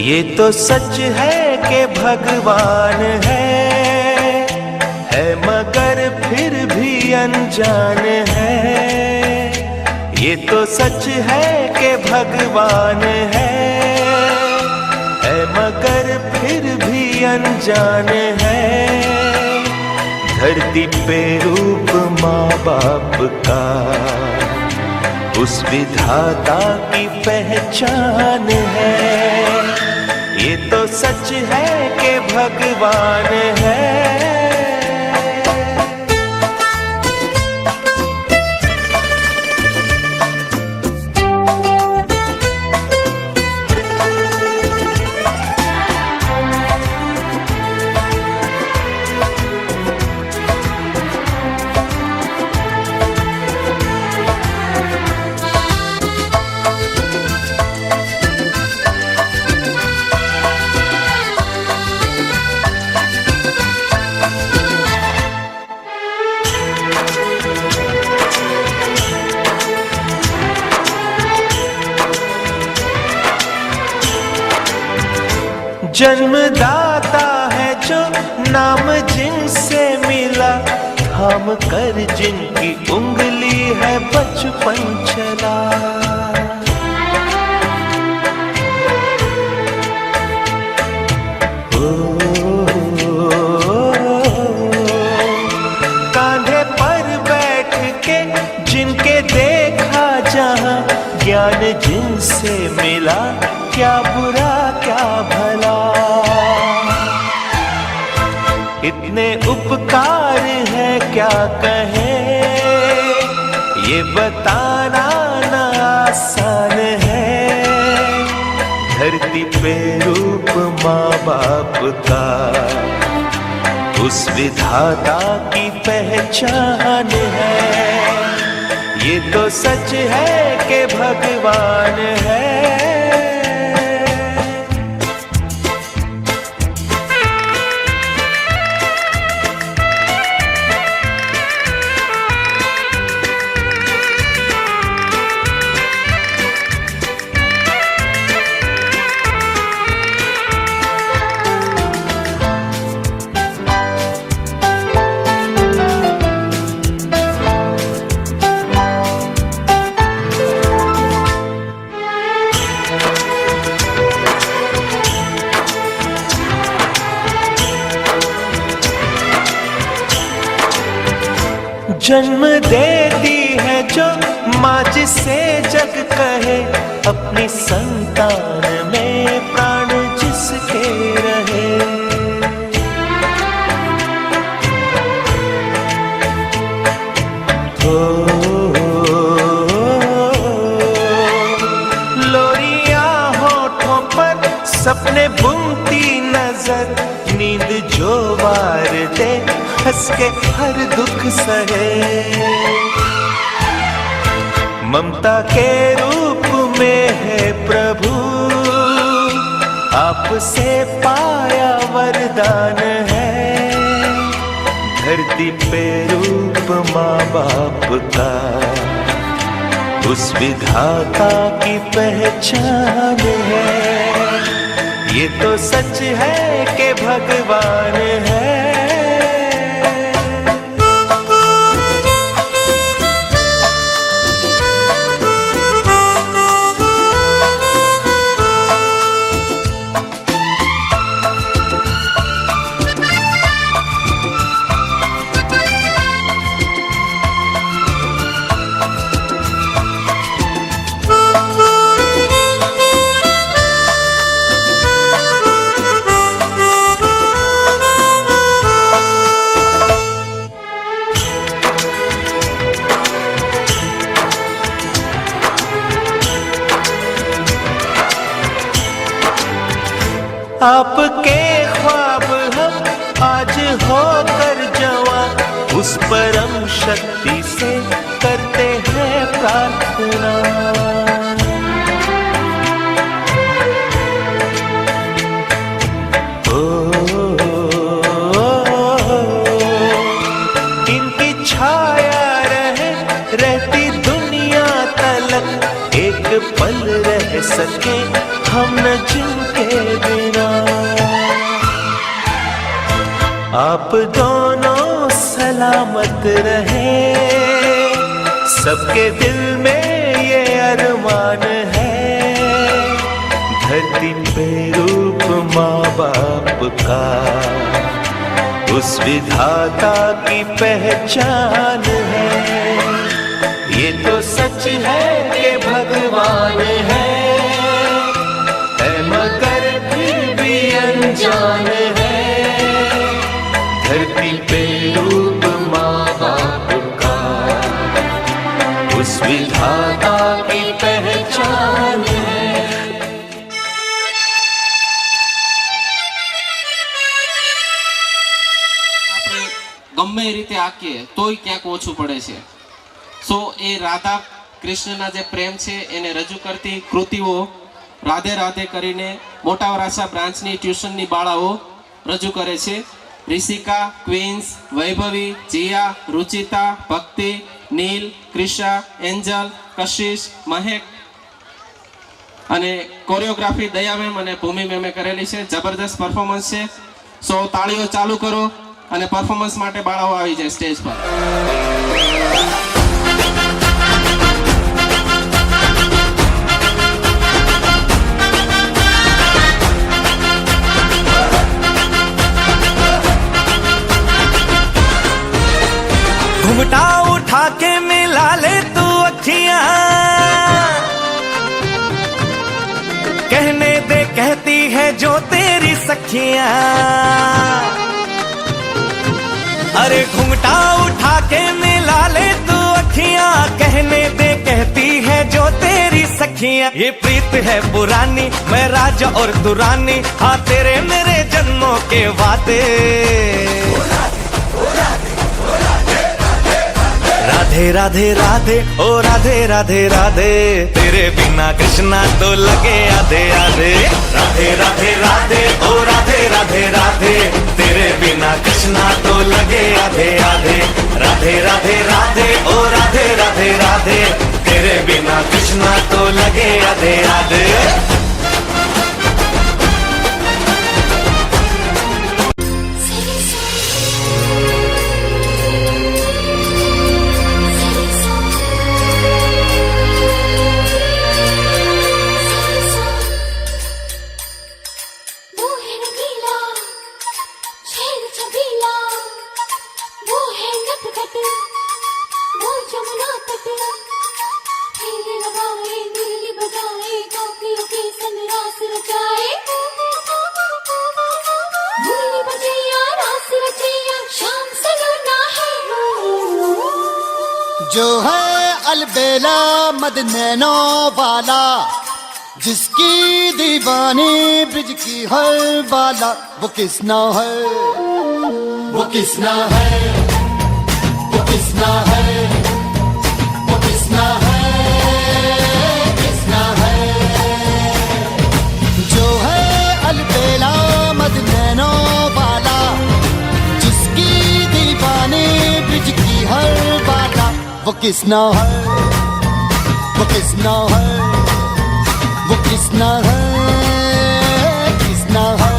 Speaker 8: ये तो सच है कि भगवान है मगर फिर भी अनजान है. ये तो सच है कि भगवान है मगर फिर भी अनजान है. धरती पे रूप माँ बाप का उस विधाता की पहचान है. ये तो सच है कि भगवान है. जन्मदाता है जो नाम जिनसे मिला, थाम कर जिनकी उंगली है बचपन चला. कांधे पर बैठ के जिनके देखा जहां, ज्ञान जिनसे मिला, क्या बुरा क्या भला. इतने उपकार है क्या कहें, ये बताना ना आसान है. धरती पे रूप माँ बाप का उस विधाता की पहचान है. ये तो सच है कि भगवान है. जन्म देती है जो माँ जिसे जग कहे, अपनी संतान में प्राण जिसके रहे. लोरियां होठों पर सपने बुनती नजर, नींद जो वार दे हंस के हर दुख सहे. ममता के रूप में है प्रभु, आपसे पाया वरदान है. धरती पे रूप माँ बाप का उस विधाता की पहचान है. ये तो सच है कि भगवान है. आपके ख्वाब हम आज होकर जवां, उस परम शक्ति से करते हैं प्रार्थना। इनकी छाया रहती दुनिया तलक, एक पल रह सके हम न जिनके बिना। आप दोनों सलामत रहे, सबके दिल में ये अरमान है, धरती पे रूप माँ बाप का उस विधाता की पहचान है। ये तो सच है कि भगवान है मगर फिर भी अनजान है, धरती पे रूप माँ बाप का उस विधाता की पहचान है।
Speaker 1: ગમે રીતે આંકીએ તોય ક્યાંક ઓછું પડે છે. સો એ રાધા કૃષ્ણના જે પ્રેમ છે એને રજૂ કરતી કૃતિઓ રાધે રાધે કરીને મોટા વરાછા બ્રાન્ચની ટ્યુશનની બાળાઓ રજૂ કરે છે. રિષિકા, ક્વીન્સ, વૈભવી, જીયા, રુચિતા, ભક્તિ, નીલ, ક્રિશા, એન્જલ, કશિશ, મહેક અને કોરિયોગ્રાફી દયા મેમ અને ભૂમિ મેમે કરેલી છે. જબરદસ્ત પરફોર્મન્સ છે. સો તાળીઓ ચાલુ કરો અને પરફોર્મન્સ માટે બાળાઓ આવી જાય સ્ટેજ પર.
Speaker 5: घुमटा उठा के मिला ले तू अखियां, कहने दे कहती है जो तेरी सखियां। अरे घुमटा उठा के मिला ले तू अखियां, कहने दे कहती है जो तेरी सखियां। ये प्रीत है पुरानी, मैं राजा और तू रानी, हाँ तेरे मेरे जन्मों के वादे। राधे राधे राधे ओ राधे राधे राधे, तेरे बिना कृष्णा तो लगे आधे आधे। राधे राधे राधे ओ राधे राधे राधे, तेरे बिना कृष्णा तो लगे आधे आधे। राधे राधे राधे ओ राधे राधे राधे, तेरे बिना कृष्णा तो लगे आधे आधे।
Speaker 6: वो है रंगीला, शेर छबीला, वो है नटखट, वो जमुना तट। फेरे लगाए, मुरली बजाए, गोपियों के संग रास रचाए। मुरली बजैया, रास रचैया, शाम सलोना है।
Speaker 9: जो है अलबेला मद नैनो वाला, जिसकी दीवानी ब्रिज की हर बाला, वो किसना है, वो किसना है, वो किसना है, वो किसना है, किसना है। जो है अलबेला मद नैनो वाला, जिसकी दीवानी ब्रिज की हर बाला, वो किसना है, वो किसना है, वो किसना है, किसना है।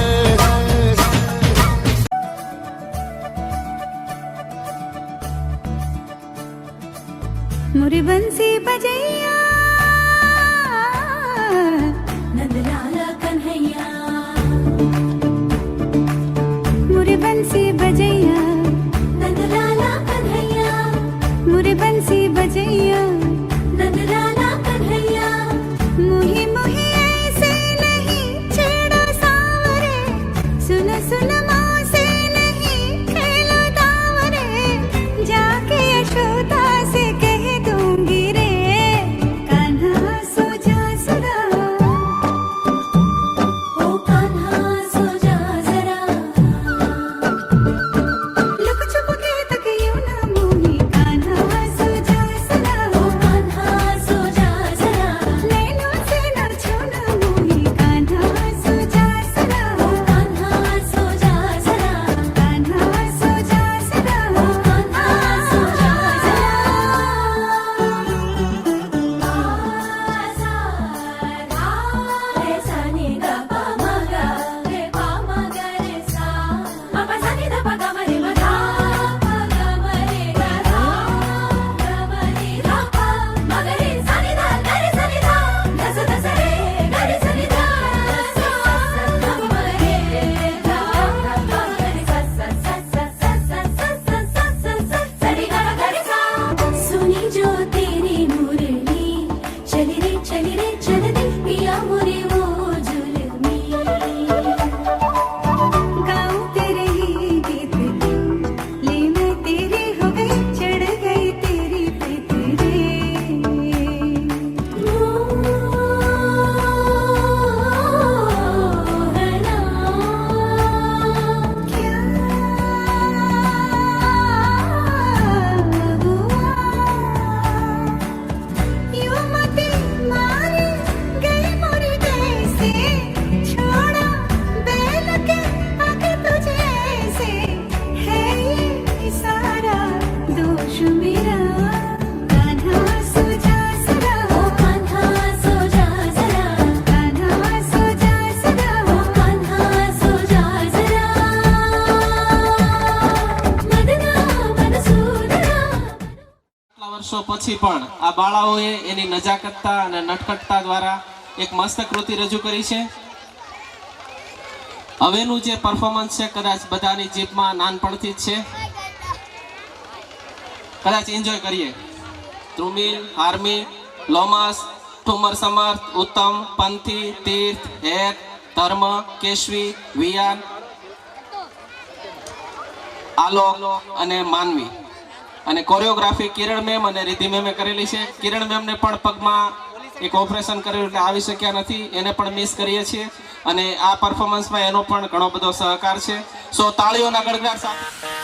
Speaker 6: मुरी बंसी बजैया, नंदलाला कन्हैया। मुरी बंसी बजैया, नंदलाला कन्हैया। मुरी बंसी बजैया, नंदलाला कन्हैया। मुही मुही ऐसे
Speaker 1: પછી પણ આ બાળાઓએ એની નજાકતતા અને નટખટતા દ્વારા એક મસ્ત કૃતિ રજૂ કરી છે. હવેનું જે પરફોર્મન્સ છે કદાચ બધાની જીભમાં નાનપણથી જ છે, કદાચ એન્જોય કરીએ. ધ્રુમિલ, હાર્મિક, લોમસ, ઠુમર સમર્થ, ઉત્તમ, પંથી, તીર્થ, હેત, ધર્મ, કેશવી, વિયાન, આલોક અને માનવી. અને કોરિયોગ્રાફી કિરણ મેમ અને રિધિ મેમે કરેલી છે. કિરણ મેમને પણ પગમાં એક ઓપરેશન કરેલું એટલે આવી શક્યા નથી, એને પણ મિસ કરીએ છીએ. અને આ પરફોર્મન્સમાં એનો પણ ઘણો બધો સહકાર છે. સો તાળીઓના ગડગડાટ સાથે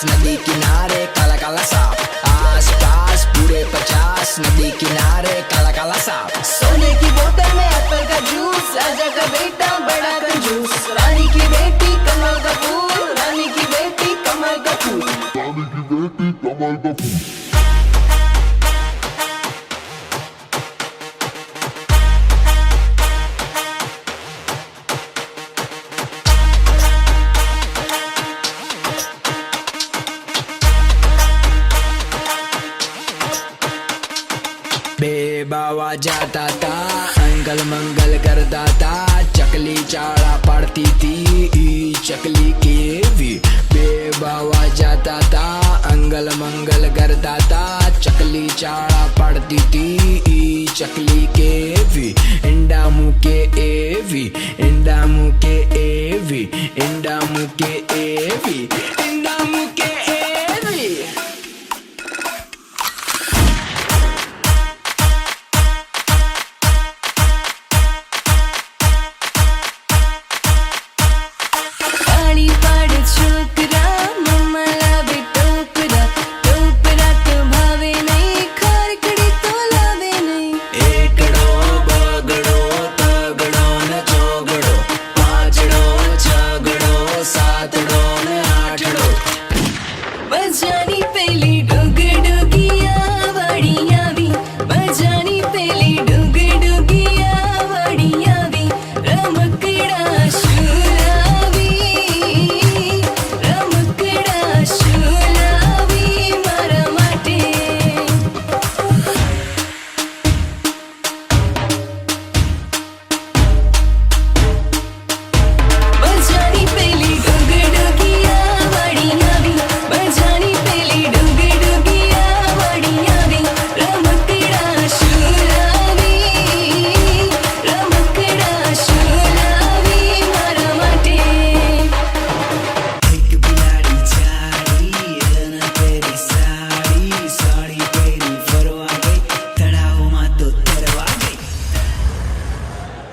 Speaker 10: नदी किनारे काला काला सांप, आस पास पूरे 50 नदी किनारे काला काला सांप. सोने की बोतल में एप्पल का जूस, राजा का बेटा बड़ा कंजूस, रानी की बेटी कमल का फूल, रानी की बेटी कमल का फूल, रानी की बेटी कमल का फूल. बाबा जाता था अंगल मंगल करता था, चकली चाड़ा पड़ती थी चकली के भी. बेबावा जाता था अंगल मंगल करता था, चकली चाड़ा पड़ती थी चकली के भी. इंडा मुके एवी, इंडा मुके एवी, इंडा मुके एवी, इंडा मुके एवी.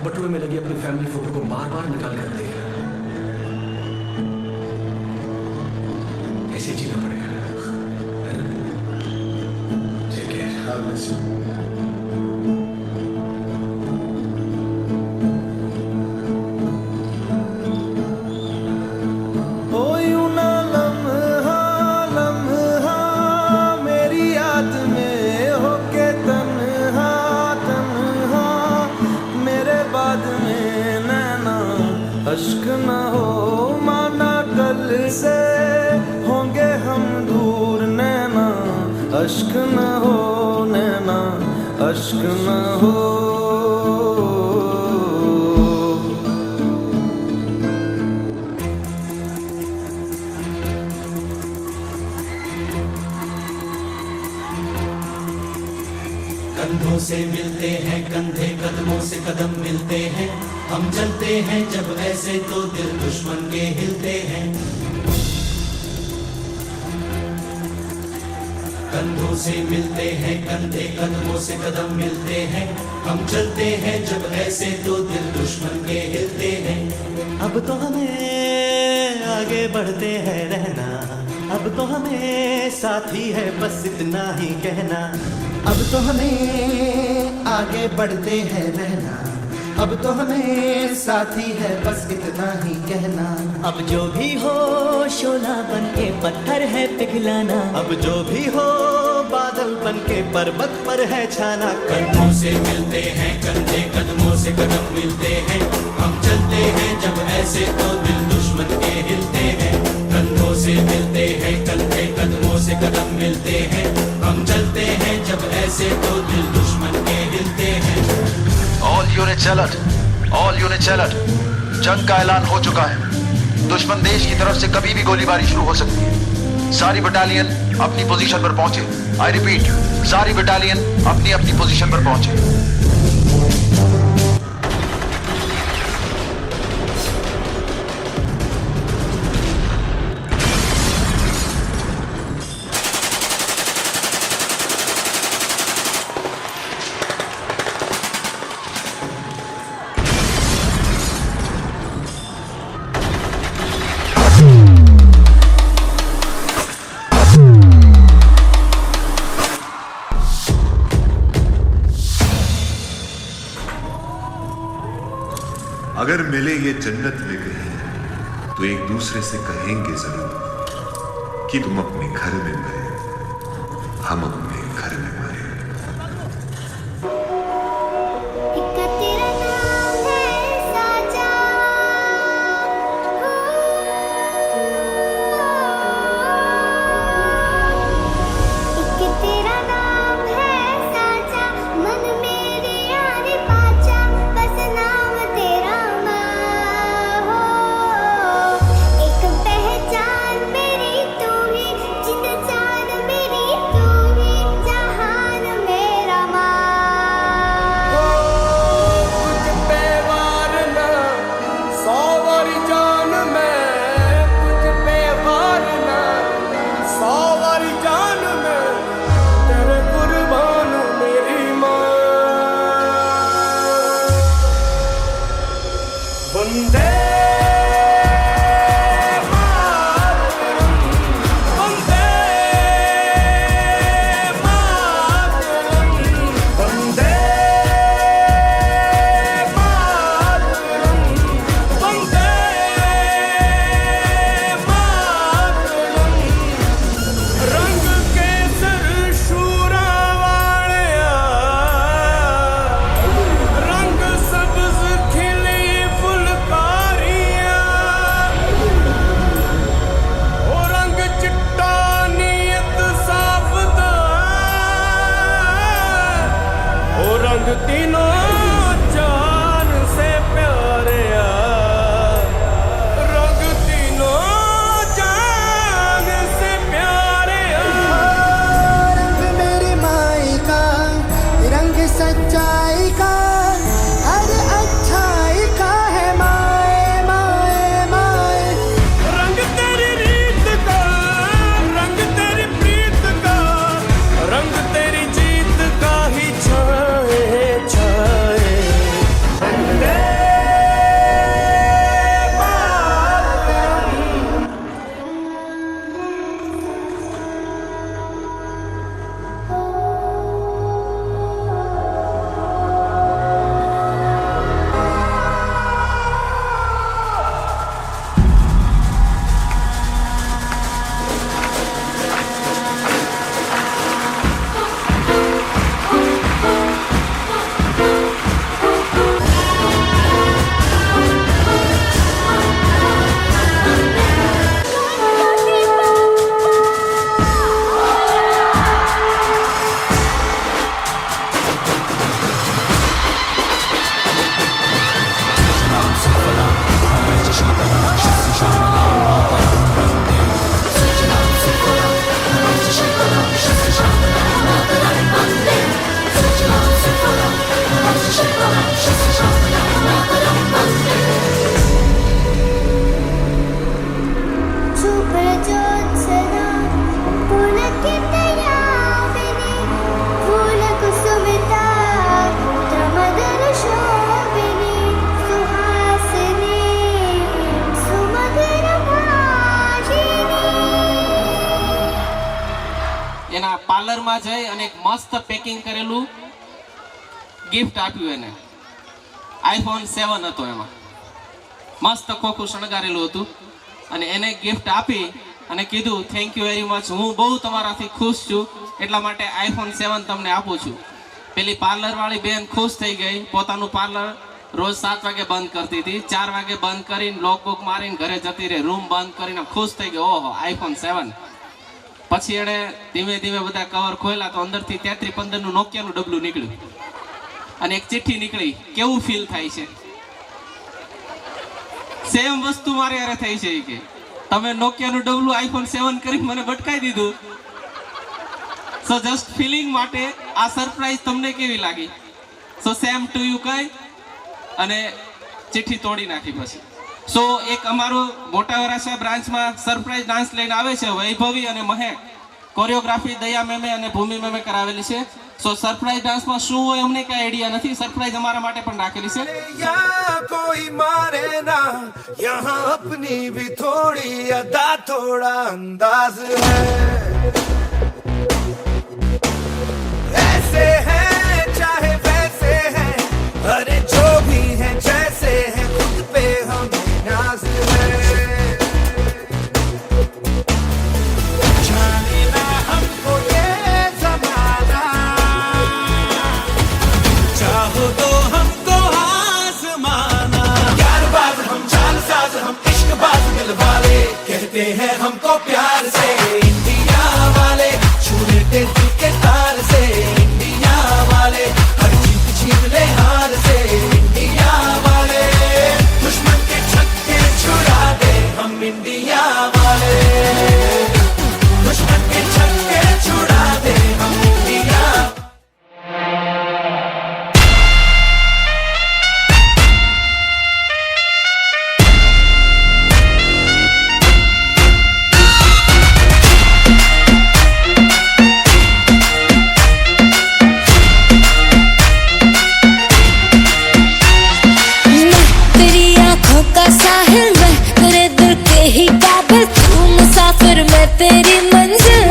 Speaker 11: बटुए में लगी अपनी फैमिली फोटो को बार बार निकाल कर देख रहा, ऐसे जीना पड़ेगा. Take care. God bless you.
Speaker 4: अश्क न हो माना कल से होंगे हम दूर नैना, अश्क न हो नैना, अश्क न हो.
Speaker 5: कंधों से मिलते हैं कंधे, कदमों से कदम मिलते हैं, हम चलते हैं जब ऐसे तो दिल दुश्मन के हिलते हैं। कंधों से मिलते हैं कंधे, कदमों से कदम मिलते हैं, हम चलते हैं जब ऐसे तो दिल दुश्मन के हिलते हैं।
Speaker 8: अब तो हमें आगे बढ़ते हैं रहना, अब तो हमें साथी है बस इतना ही कहना।
Speaker 9: अब तो हमें आगे बढ़ते हैं रहना, अब तो हमें साथी है बस इतना ही कहना।
Speaker 8: अब जो भी हो शोला बन के पत्थर है पिघलाना, अब जो भी हो बादल बन के पर्वत पर है छाना।
Speaker 5: कंधों से मिलते हैं कंधे, कदमों से कदम मिलते हैं, हम चलते हैं जब ऐसे तो दिल दुश्मन के हिलते हैं। कंधों से मिलते हैं कंधे, कदमों से कदम मिलते हैं, हम चलते हैं जब ऐसे तो दिल दुश्मन के हिलते हैं।
Speaker 12: All units alert, all units alert, जंग का ऐलान हो चुका है। दुश्मन देश की तरफ से कभी भी गोलीबारी शुरू हो सकती है। सारी बटालियन अपनी पोजीशन पर पहुंचे। आई रिपीट, सारी बटालियन अपनी अपनी पोजीशन पर पहुंचे।
Speaker 13: अगर मिले ये जन्नत में कहीं तो एक दूसरे से कहेंगे जरूर कि तुम अपने घर में मरे, हम अपने घर में मरे।
Speaker 6: तेरा नाम है साजा, एक तेरा नाम है साजा, मन मेरे यार पाचा, बस नाम तेरा माँ हो। एक पहचान मेरी तू ही, जिंद जान मेरी तू ही, जहान मेरा माँ।
Speaker 4: तुझ पे वारना 100 वारी जान मैं, तुझ पे वारना 100 वारी जान मैं, तेरे कुर्बान मेरी माँ। वंदे मातरम, वंदे मातरम, वंदे मातरम, वंदे मातरम। रंग केसर शूरा वालिया, रंग सब्ज खिली फुलकारियां, ओ रंग चिट्टा नीयत साफ दा, ओ रंग तीनों जान से प्यारिया, रंग तीनों जान से प्यारिया।
Speaker 9: रंग मेरी माई का, रंग सच्चाई का, हर अच्छाई का है माए माए माए।
Speaker 4: रंग तेरी रीत का, रंग तेरी प्रीत का, रंग तेरी जीत का ही छाए छाए।
Speaker 1: પાર્લરમાં જઈ અને એક મસ્ત પેકિંગ કરેલું ગિફ્ટ આપ્યું એને. આઈફોન 7 હતો એમાં, મસ્ત ખોખું શણગારેલું હતું અને એને ગિફ્ટ આપી અને કીધું થેન્ક યુ વેરી મચ, હું બહુ તમારાથી ખુશ છું એટલા માટે આઈફોન 7 તમને આપું છું. પેલી પાર્લરવાળી બેન ખુશ થઈ ગઈ, પોતાનું પાર્લર રોજ 7 વાગે બંધ કરતી હતી, 4 વાગે બંધ કરીને લોક બુક મારીને ઘરે જતી રહી, રૂમ બંધ કરીને ખુશ થઈ ગઈ, ઓહો આઈફોન 7. પછી એણે ધીમે ધીમે બધા કવર ખોલ્યા તો અંદરથી 3315નું નોકિયાનું ડબલું નીકળ્યું અને એક ચિઠ્ઠી નીકળી. કેવું ફીલ થાય છે? સેમ વસ્તુ મારે યારે થઈ છે કે તમે નોકિયાનું ડબલું આઈફોન 7 કરી મને ભટકાઈ દીધું. સો જસ્ટ ફિલિંગ માટે આ સરપ્રાઈઝ તમને કેવી લાગી? સો સેમ ટુ યુ કઈ અને ચિઠ્ઠી તોડી નાખી. પછી સો એક અમારું મોટા વરાછા બ્રાન્ચમાં સરપ્રાઈઝ ડાન્સ લઈને આવે છે વૈભવી અને મહેક. કોરિયોગ્રાફી દયા મેમે અને ભૂમિ મેમે કરાવેલી છે. સો સરપ્રાઈઝ ડાન્સમાં શું હોય અમને કઈ આઈડિયા નથી, સરપ્રાઈઝ અમારા માટે પણ રાખેલી છે.
Speaker 4: यहाँ कोई मारे ना, यहाँ अपनी भी थोड़ी अदा थोड़ा अंदाज है. ऐसे हैं चाहे वैसे हैं, अरे जो भी हैं जैसे हैं, खुद पे हमें नाज है. जाने ना हमको ये ज़माना, चाहो तो हमको आसमाना. यार बाज हम चाल साज हम इश्क बाज दिल वाले, कहते हैं हमको प्यार से इंडिया वाले, छू लेते दिल के तार से इंडिया वाले, हर जीत छीन ले हार से इंडिया वाले, दुश्मन के छक्के छुड़ा दे हम इंडिया वाले, दुश्मन के छक्के छुड़ा दे हम इंडिया.
Speaker 6: तेरी आंखों का साहिल, मैं तेरे दिल के ही काबिल, तू मुसाफिर मैं तेरी मंजिल.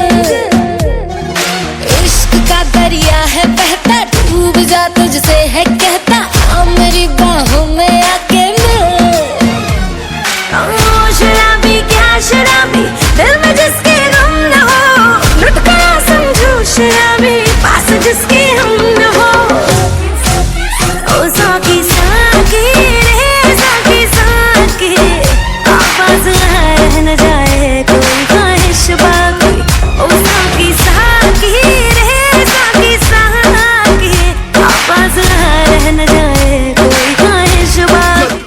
Speaker 6: इश्क का दरिया है बहता, डूब जा तुझसे है कहता, आ मेरी बाहों में आके मिल. ओ शराबी क्या शराबी, दिल में जिसके गम न हो, लुट गया समझो शराबी, पास जिसके हम न हो. ओ साकी साकी रे साकी साकी, आवाज रह न जाए कोई ख्वाहिश बाकी. ओ साकी साकी रे साकी साकी, आवाज रह न जाए कोई ख्वाहिश बाकी.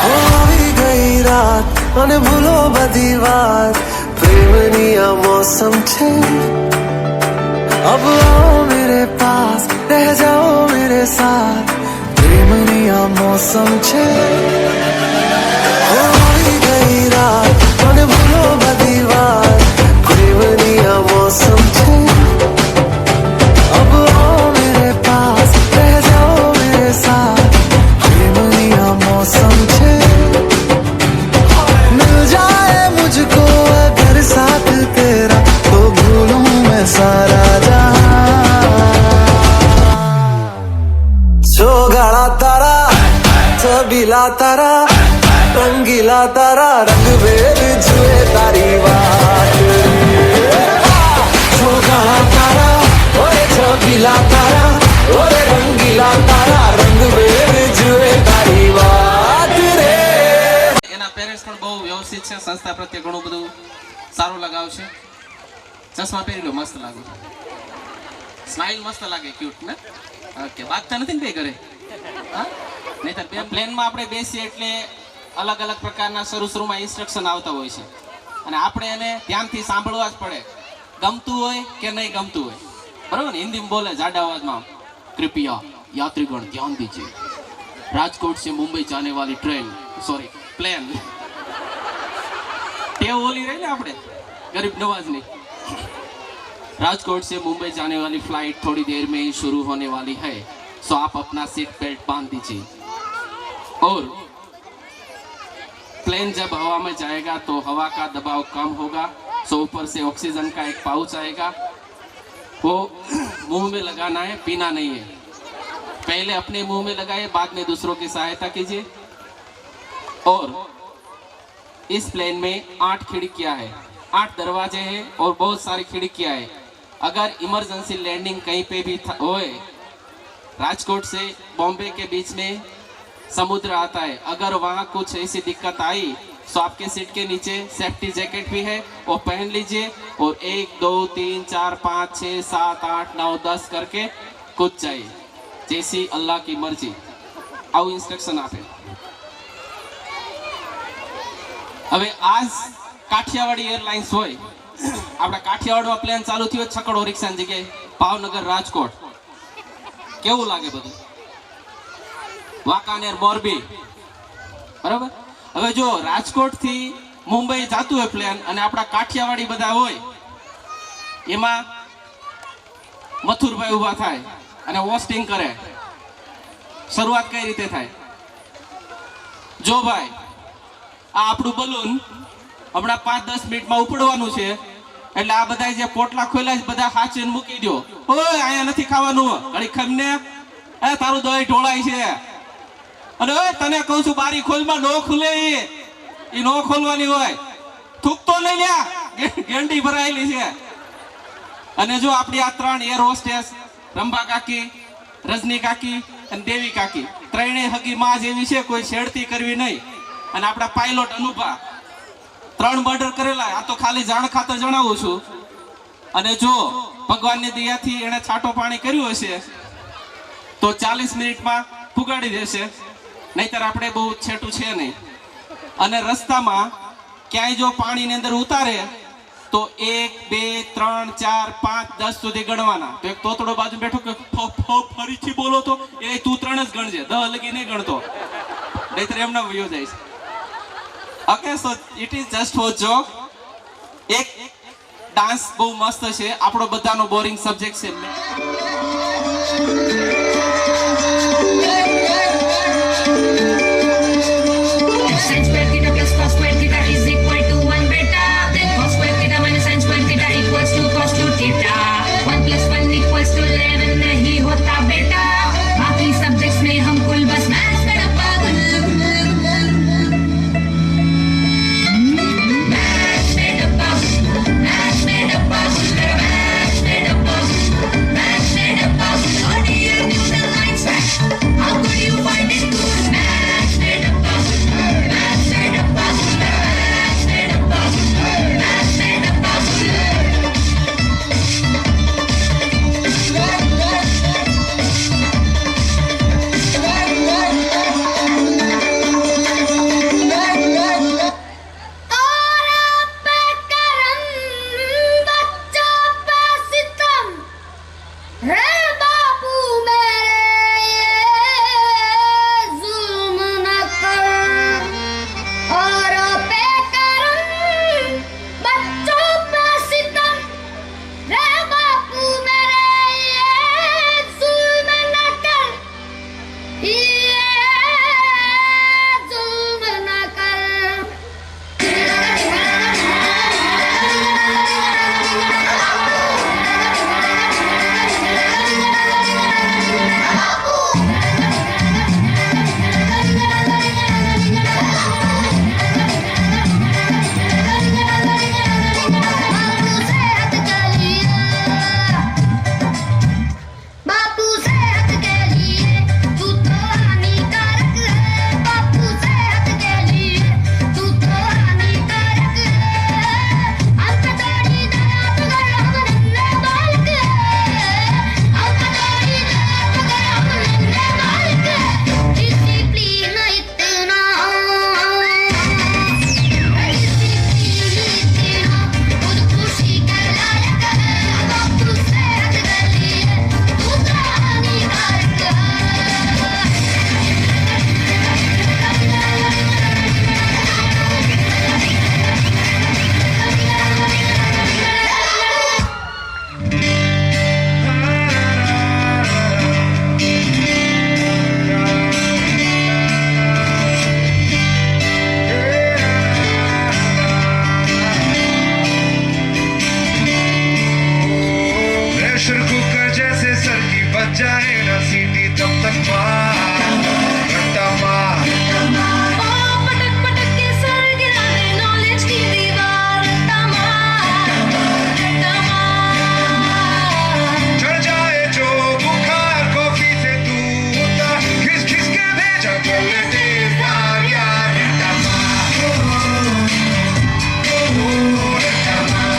Speaker 8: આવી ગઈ રાત અને ભૂલો બધી વાત, પ્રેમની આ મૌસમ છે. अब आओ मेरे पास, रह जाओ मेरे साथ, प्रेमनी आ मौसम छे. આવી ગઈ રાત અને ભૂલો બધી વાત, પ્રેમની આ મૌસમ છે. अब आओ मेरे पास, रह जाओ मेरे साथ, प्रेमनी आ मौसम छे. मिल जाए मुझको अगर साथ तेरा, तो भूलूं मैं सारा गाड़ा तारा, छबीला तारा, रंगीला तारा, रंग बेर जुए तारी बात. गाड़ा तारा, ओए छबीला तारा, ओए रंगीला तारा, रंग बेर जुए तारी बात रे.
Speaker 1: એના પેરેન્ટ્સ પણ બહુ વ્યવસ્થિત છે, સંસ્થા પ્રત્યે ઘણું બધું સારું લગાવશે. ચશ્મા પહેરી લો, મસ્ત લાગુ, સ્માઇલ મસ્ત લાગે, ક્યુટ ને. ઓકે, બાગતા નથી ને બે ઘરે? હા, નહીતર બે પ્લેનમાં આપણે બેસીએ એટલે અલગ અલગ પ્રકારના શરૂમાં ઇન્સ્ટ્રક્શન આવતા હોય છે અને આપણે એને ધ્યાનથી સાંભળવા જ પડે, ગમતું હોય કે નહીં ગમતું હોય. બરાબર ને? હિન્દીમાં બોલે જાડા અવાજમાં, कृपया यात्रीगण ध्यान दीजिए, राजकोट से मुंबई जाने वाली ट्रेन, सॉरी प्लेन, ટેવ ઓલી રહી ને આપણે ગરીબ નવાજની, राजकोट से मुंबई जाने वाली फ्लाइट थोड़ी देर में ही शुरू होने वाली है, सो आप अपना सीट बेल्ट बांध दीजिए। और प्लेन जब हवा में जाएगा तो हवा का दबाव कम होगा, सो ऊपर से ऑक्सीजन का एक पाउच आएगा, वो मुंह में लगाना है, पीना नहीं है। पहले अपने मुंह में लगाए, बाद में दूसरों की सहायता कीजिए। और इस प्लेन में 8 खिड़कियां हैं, 8 दरवाजे हैं और बहुत सारी खिड़कियां हैं। अगर इमरजेंसी लैंडिंग कहीं पे भी होए, राजकोट से बॉम्बे के बीच में समुद्र आता है, अगर वहाँ कुछ ऐसी दिक्कत आई तो आपके सीट के नीचे सेफ्टी जैकेट भी है, वो पहन लीजिए और 1 2 3 4 5 6 7 8 9 10 करके कूद जाइए, जैसी अल्लाह की मर्जी। आओ इंस्ट्रक्शन आपे। હવે આજ કાઠિયાવાડી એરલાઇન્સ હોય, આપણા કાઠિયાવાડમાં પ્લેન ચાલુ થયો છકડો રિક્ષાની જગ્યાએ ભાવનગર રાજકોટ, કેવું લાગે બધું? વાંકાનેર મોરબી, બરાબર? હવે જો રાજકોટ થી મુંબઈ જતું હોય પ્લેન અને આપણા કાઠિયાવાડી બધા હોય, એમાં મથુરભાઈ ઊભા થાય અને હોસ્ટિંગ કરે। શરૂઆત કઈ રીતે થાય? જો ભાઈ, આ આપણું બલૂન હમણાં 5-10 મિનિટમાં ઉપડવાનું છે, એટલે આ બધા જે પોટલા ખોલ્યા છે બધા હાચીને મૂકી દો। ઓય અહીંયા નથી ખાવાનું, ઘડી ખમને એ તારું દહીં ઢોળાય છે, અને ઓય તને કહું છું બારી ખોલમાં નો ખુલે, એ નો ખોલવાની હોય, થૂકતો નહીં લ્યા, ગેંડી ભરાયેલી છે। અને જો આપણી આ 3 એર હોસ્ટેસ રંભા કાકી, રજની કાકી અને દેવી કાકી, ત્રણેય હગી માં જેવી છે, કોઈ છેડતી કરવી નહીં। અને આપણા પાયલોટ અનુભા 3 મર્ડર કરેલા, આ તો ખાલી જાણ ખાતર જણાવું છું। અને જો ભગવાનની દયાથી એણે છાંટો પાણી કર્યું હશે તો 40 મિનિટમાં ફુગાડી દેશે, નહીતર આપણે બહુ છેટું છે નહીં। અને રસ્તામાં ક્યાંય જો પાણીની અંદર ઉતારે તો 1 2 3 4 5 10 સુધી ગણવાના। તો એક તોતડો બાજુ બેઠો કે ફરીથી બોલો તો એ તું 3 જ ગણજે, 10 લગી નહીં ગણતો, નહીતર એમના વયો જાય છે। Okay, so it is just four joke. એક ડાન્સ બહુ મસ્ત છે, આપણો બધાનો બોરિંગ સબ્જેક્ટ છે।
Speaker 6: Sin square theta plus cos square theta is equal to 1 beta. Then cos square theta minus sin square theta equals to cos 2 theta. 1 plus 1 equals to 11 नहीं होता बेटा। बाकी सब्जेक्ट्स में हम कुल बस मैथ्स में डब्बा गुल मैथ्स में डब्बा मैथ्स में डब्बा मैथ्स में डब्बा मैथ्स में डब्बा और ये
Speaker 7: जाए ना सीटी तब तक मार रट्टा मार
Speaker 6: पटक पटक के सर गिरा दे नॉलेज की दीवार रट्टा मार
Speaker 7: चढ़ जाए जो बुखार कॉफी से दूध घिस घिस के भेजा कर लेते यार यार रट्टा मार रट्टा मार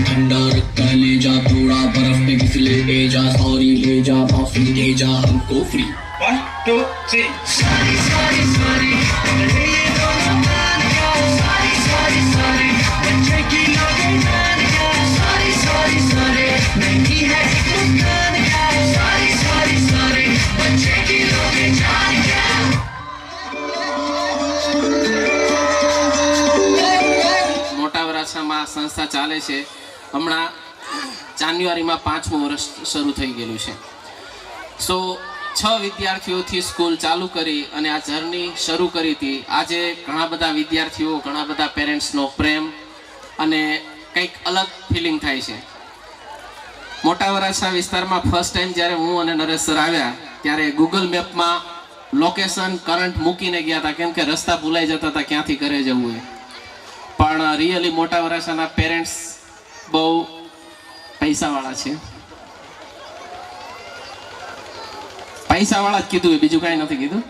Speaker 10: ठंडा रखता ले जा थोड़ा बर्फ में फिसले ले जा सॉरी ले जा माफी दे जा हमको फ्री
Speaker 7: 1 2 3
Speaker 6: सारी सारी सारी ये दोनों मान गया सारी सारी सारी बच्चे की लोगे जान गया सारी सारी सारी नहीं है मुस्कान गया सारी सारी सारी बच्चे की लोगे जान गया
Speaker 1: મોટા વરાછામાં સંસ્થા ચાલે છે. હમણાં જાન્યુઆરીમાં 5મું વર્ષ શરૂ થઈ ગયેલું છે. સો 6 વિદ્યાર્થીઓથી સ્કૂલ ચાલુ કરી અને આ જર્ની શરૂ કરી હતી. આજે ઘણા બધા વિદ્યાર્થીઓ, ઘણા બધા પેરેન્ટ્સનો પ્રેમ અને કંઈક અલગ ફિલિંગ થાય છે. મોટા વરાછા વિસ્તારમાં ફર્સ્ટ ટાઈમ જ્યારે હું અને નરેશ સર આવ્યા ત્યારે ગૂગલ મેપમાં લોકેશન કરંટ મૂકીને ગયા હતા, કેમ કે રસ્તા ભૂલાઈ જતા હતા ક્યાંથી ઘરે જવું હોય. પણ રિયલી મોટા વરાછાના પેરેન્ટ્સ બહુ પૈસાવાળા છે. પૈસાવાળા જ કીધું, બીજું કાંઈ નથી કીધું.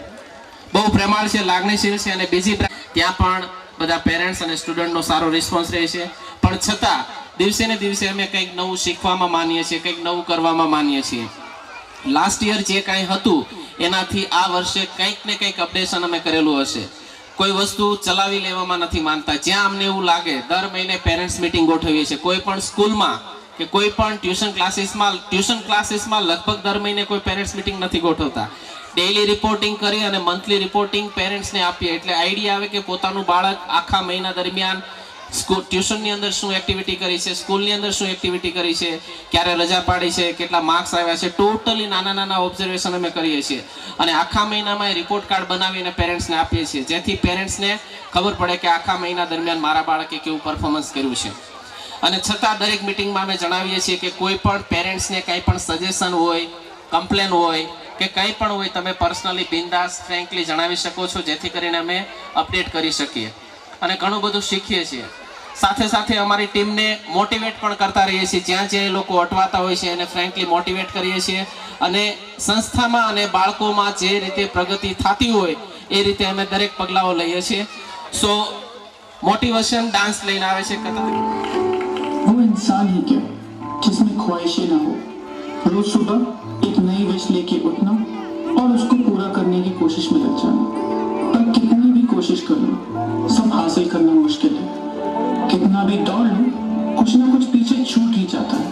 Speaker 1: બહુ પ્રેમાળ છે, લાગણીશીલ છે અને બીજી ત્યાં પણ બધા પેરેન્ટ્સ અને સ્ટુડન્ટનો સારો રિસ્પોન્સ રહે છે. પણ છતાં દિવસે ને દિવસે અમે કંઈક નવું શીખવામાં માનીએ છીએ, કંઈક નવું કરવામાં માનીએ છીએ. લાસ્ટ યર જે કાંઈ હતું એનાથી આ વર્ષે કંઈક ને કંઈક અપડેશન અમે કરેલું હશે. કોઈ વસ્તુ ચલાવી લેવામાં નથી માનતા. જ્યાં અમને એવું લાગે દર મહિને પેરેન્ટ્સ મીટિંગ ગોઠવીએ છીએ. કોઈ પણ સ્કૂલમાં કે કોઈ પણ ટ્યુશન ક્લાસીસમાં લગભગ દર મહિને કોઈ પેરેન્ટ્સ મીટિંગ નથી ગોઠવતા. ડેઈલી રિપોર્ટિંગ કરી અને મંથલી રિપોર્ટિંગ પેરેન્ટ્સને આપીએ એટલે આઈડિયા આવે કે પોતાનું બાળક આખા મહિના દરમિયાન સ્કૂલ ટ્યુશનની અંદર શું એક્ટિવિટી કરી છે, સ્કૂલની અંદર શું એક્ટિવિટી કરી છે, ક્યારે રજા પાડી છે, કેટલા માર્ક્સ આવ્યા છે, ટોટલી નાના નાના ઓબ્ઝર્વેશન અમે કરીએ છીએ અને આખા મહિનામાં એ રિપોર્ટ કાર્ડ બનાવીને પેરેન્ટ્સને આપીએ છીએ, જેથી પેરેન્ટ્સને ખબર પડે કે આખા મહિના દરમિયાન મારા બાળકે કેવું પરફોર્મન્સ કર્યું છે. અને છતાં દરેક મિટિંગમાં અમે જણાવીએ છીએ કે કોઈ પણ પેરેન્ટ્સને કંઈ પણ સજેશન હોય, કમ્પ્લેન હોય કે કંઈ પણ હોય, તમે પર્સનલી બિંદાસ ફ્રેન્કલી જણાવી શકો છો, જેથી કરીને અમે અપડેટ કરી શકીએ અને ઘણું બધું શીખીએ છીએ. સાથે સાથે અમારી ટીમને મોટિવેટ પણ કરતા રહીએ છીએ. જ્યાં જ્યાં એ લોકો અટવાતા હોય છે એને ફ્રેન્કલી મોટિવેટ કરીએ છીએ અને સંસ્થામાં અને બાળકોમાં જે રીતે પ્રગતિ થતી હોય એ રીતે અમે દરેક પગલાઓ લઈએ છીએ. સો મોટિવેશન ડાન્સ લઈને આવે છે.
Speaker 10: वो इंसान ही क्या जिसमें ख्वाहिशें ना हो, रोज सुबह एक नई विश लेके उठना और उसको पूरा करने की कोशिश में लग जाना. पर कितनी भी कोशिश कर लो सब हासिल करना मुश्किल है. कितना भी दौड़ लो कुछ ना कुछ पीछे छूट ही जाता है.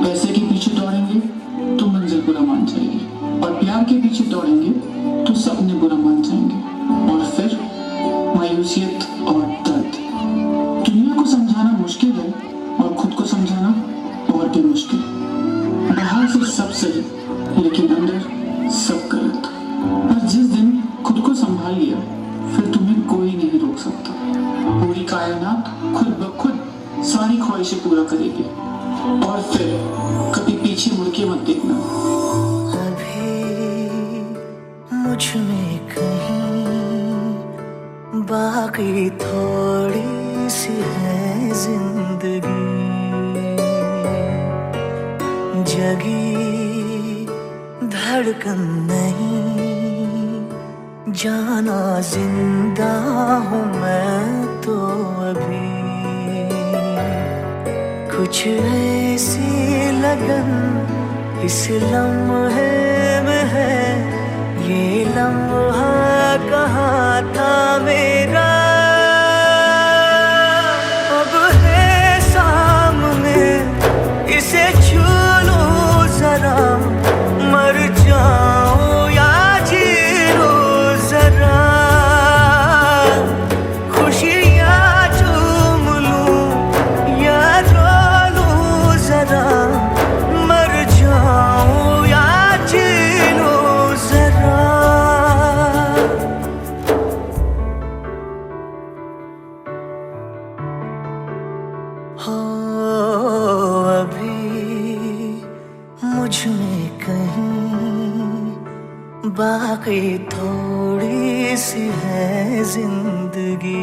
Speaker 10: पैसे के पीछे दौड़ेंगे तो मंजिल बुरा मान जाएगी और प्यार के पीछे दौड़ेंगे तो सपने बुरा मान जाएंगे और फिर मायूसियत और दर्द. दुनिया को समझाना मुश्किल है और खुद को समझाना और भी मुश्किल. बाहर से सब सही लेकिन अंदर सब गलत. पर जिस दिन खुद को संभाल लिया फिर तुम्हें कोई नहीं रोक सकता. पूरी कायनात खुद ब खुद सारी ख्वाहिशें पूरा करेगी और फिर कभी पीछे मुड़ के मत देखना.
Speaker 8: अभी मुझ में कहीं बाकी थोड़ी सी है जिंदगी. जगी
Speaker 3: धड़कन नहीं, जाना जिंदा हूँ मैं तो अभी। कुछ ऐसी लगन इस लम्हे में है, ये लम्हा कहाँ था मेरा। अब है सामने, इसे छू लो जरा, मर जाऊं या जी लो जरा। खुशियाँ चूम लूं या रो लूं जरा, मर जाऊं या जी लो जरा। हो अभी मुझ में कहीं बाकी थोड़ी सी है जिंदगी।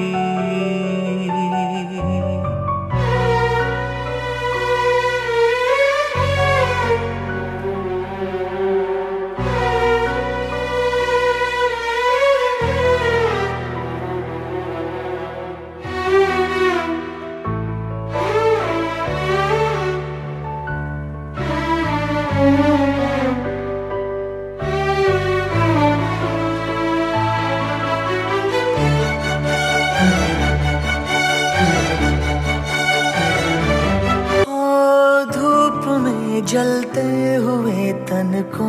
Speaker 3: धूप में जलते हुए तन को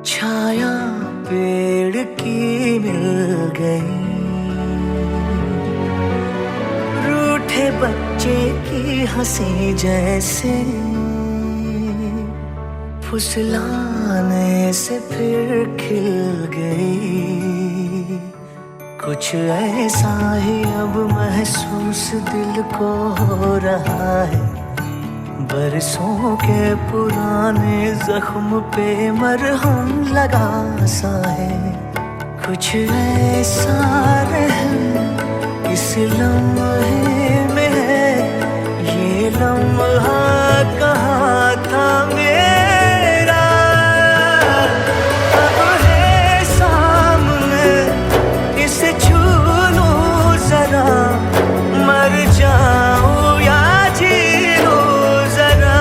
Speaker 3: छाया पेड़ की मिल गई। रूठे बच्चे की हंसी जैसे फुसलाने से फिर खिल गई। कुछ ऐसा ही अब महसूस दिल को हो रहा है, बरसों के पुराने जख्म पे मरहम लगा सा है। कुछ ऐसा रहम इस लम्हे में है, ये लम्हा कहाँ था मेरा। अब है सामने, इसे छू लूं जरा, मर जाऊं या जी लूं जरा।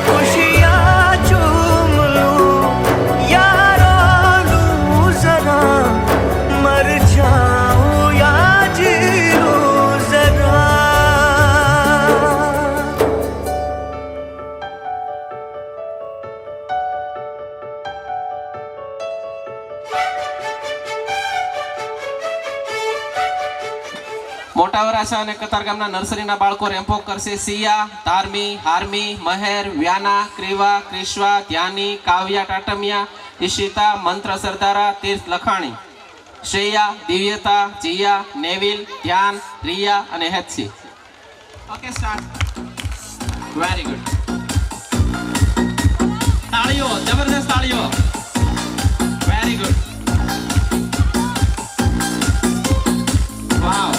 Speaker 3: खुशियाँ चूम लूं या रो लूं जरा, मर जाऊं या जी लूं जरा।
Speaker 1: મોટા વરાછા અને કતારગામના નર્સરીના બાળકો રેમ્પોક કરશે. સિયા, તારમી, હાર્મી, મહેર, વ્યાના, ક્રિવા, ક્રિશ્વા, ધ્યાની, કાવ્યા ટાટમિયા, ઈશિતા, મંત્ર સરદારા, તીર્થ લખાણી, શ્રેયા, દિવ્યતા, જીયા, નેવિલ, ધ્યાન, રિયા અને Hetsi. Okay start. Very good. તાળીઓ, જબરદસ્ત તાળીઓ. Very good. Wow.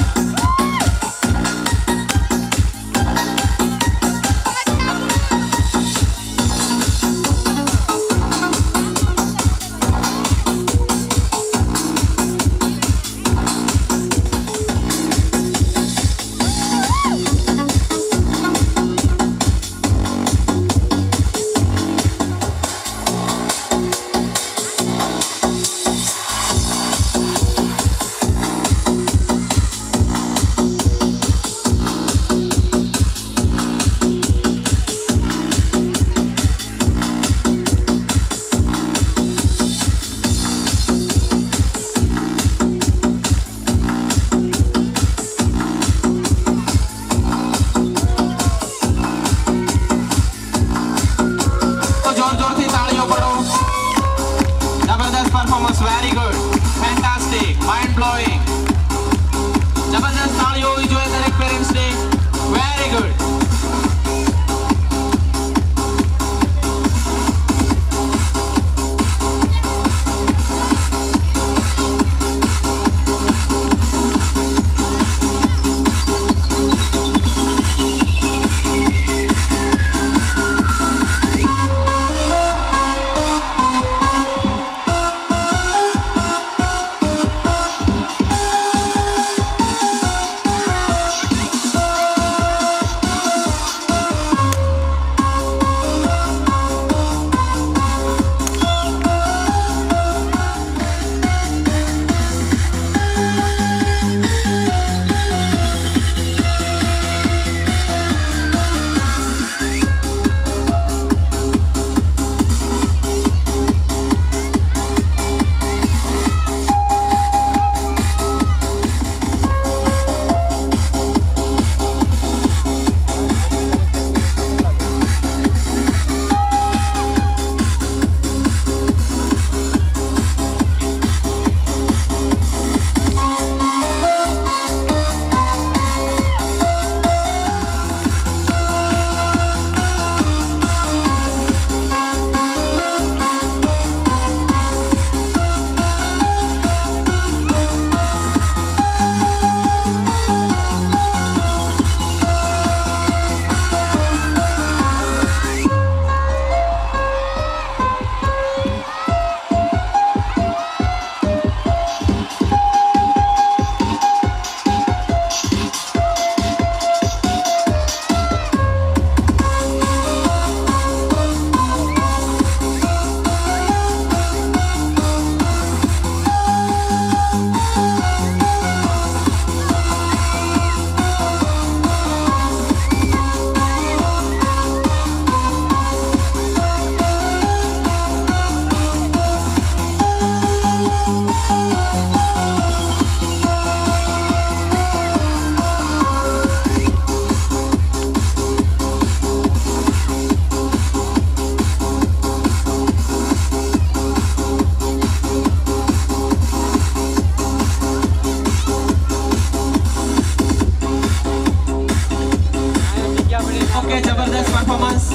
Speaker 1: Performance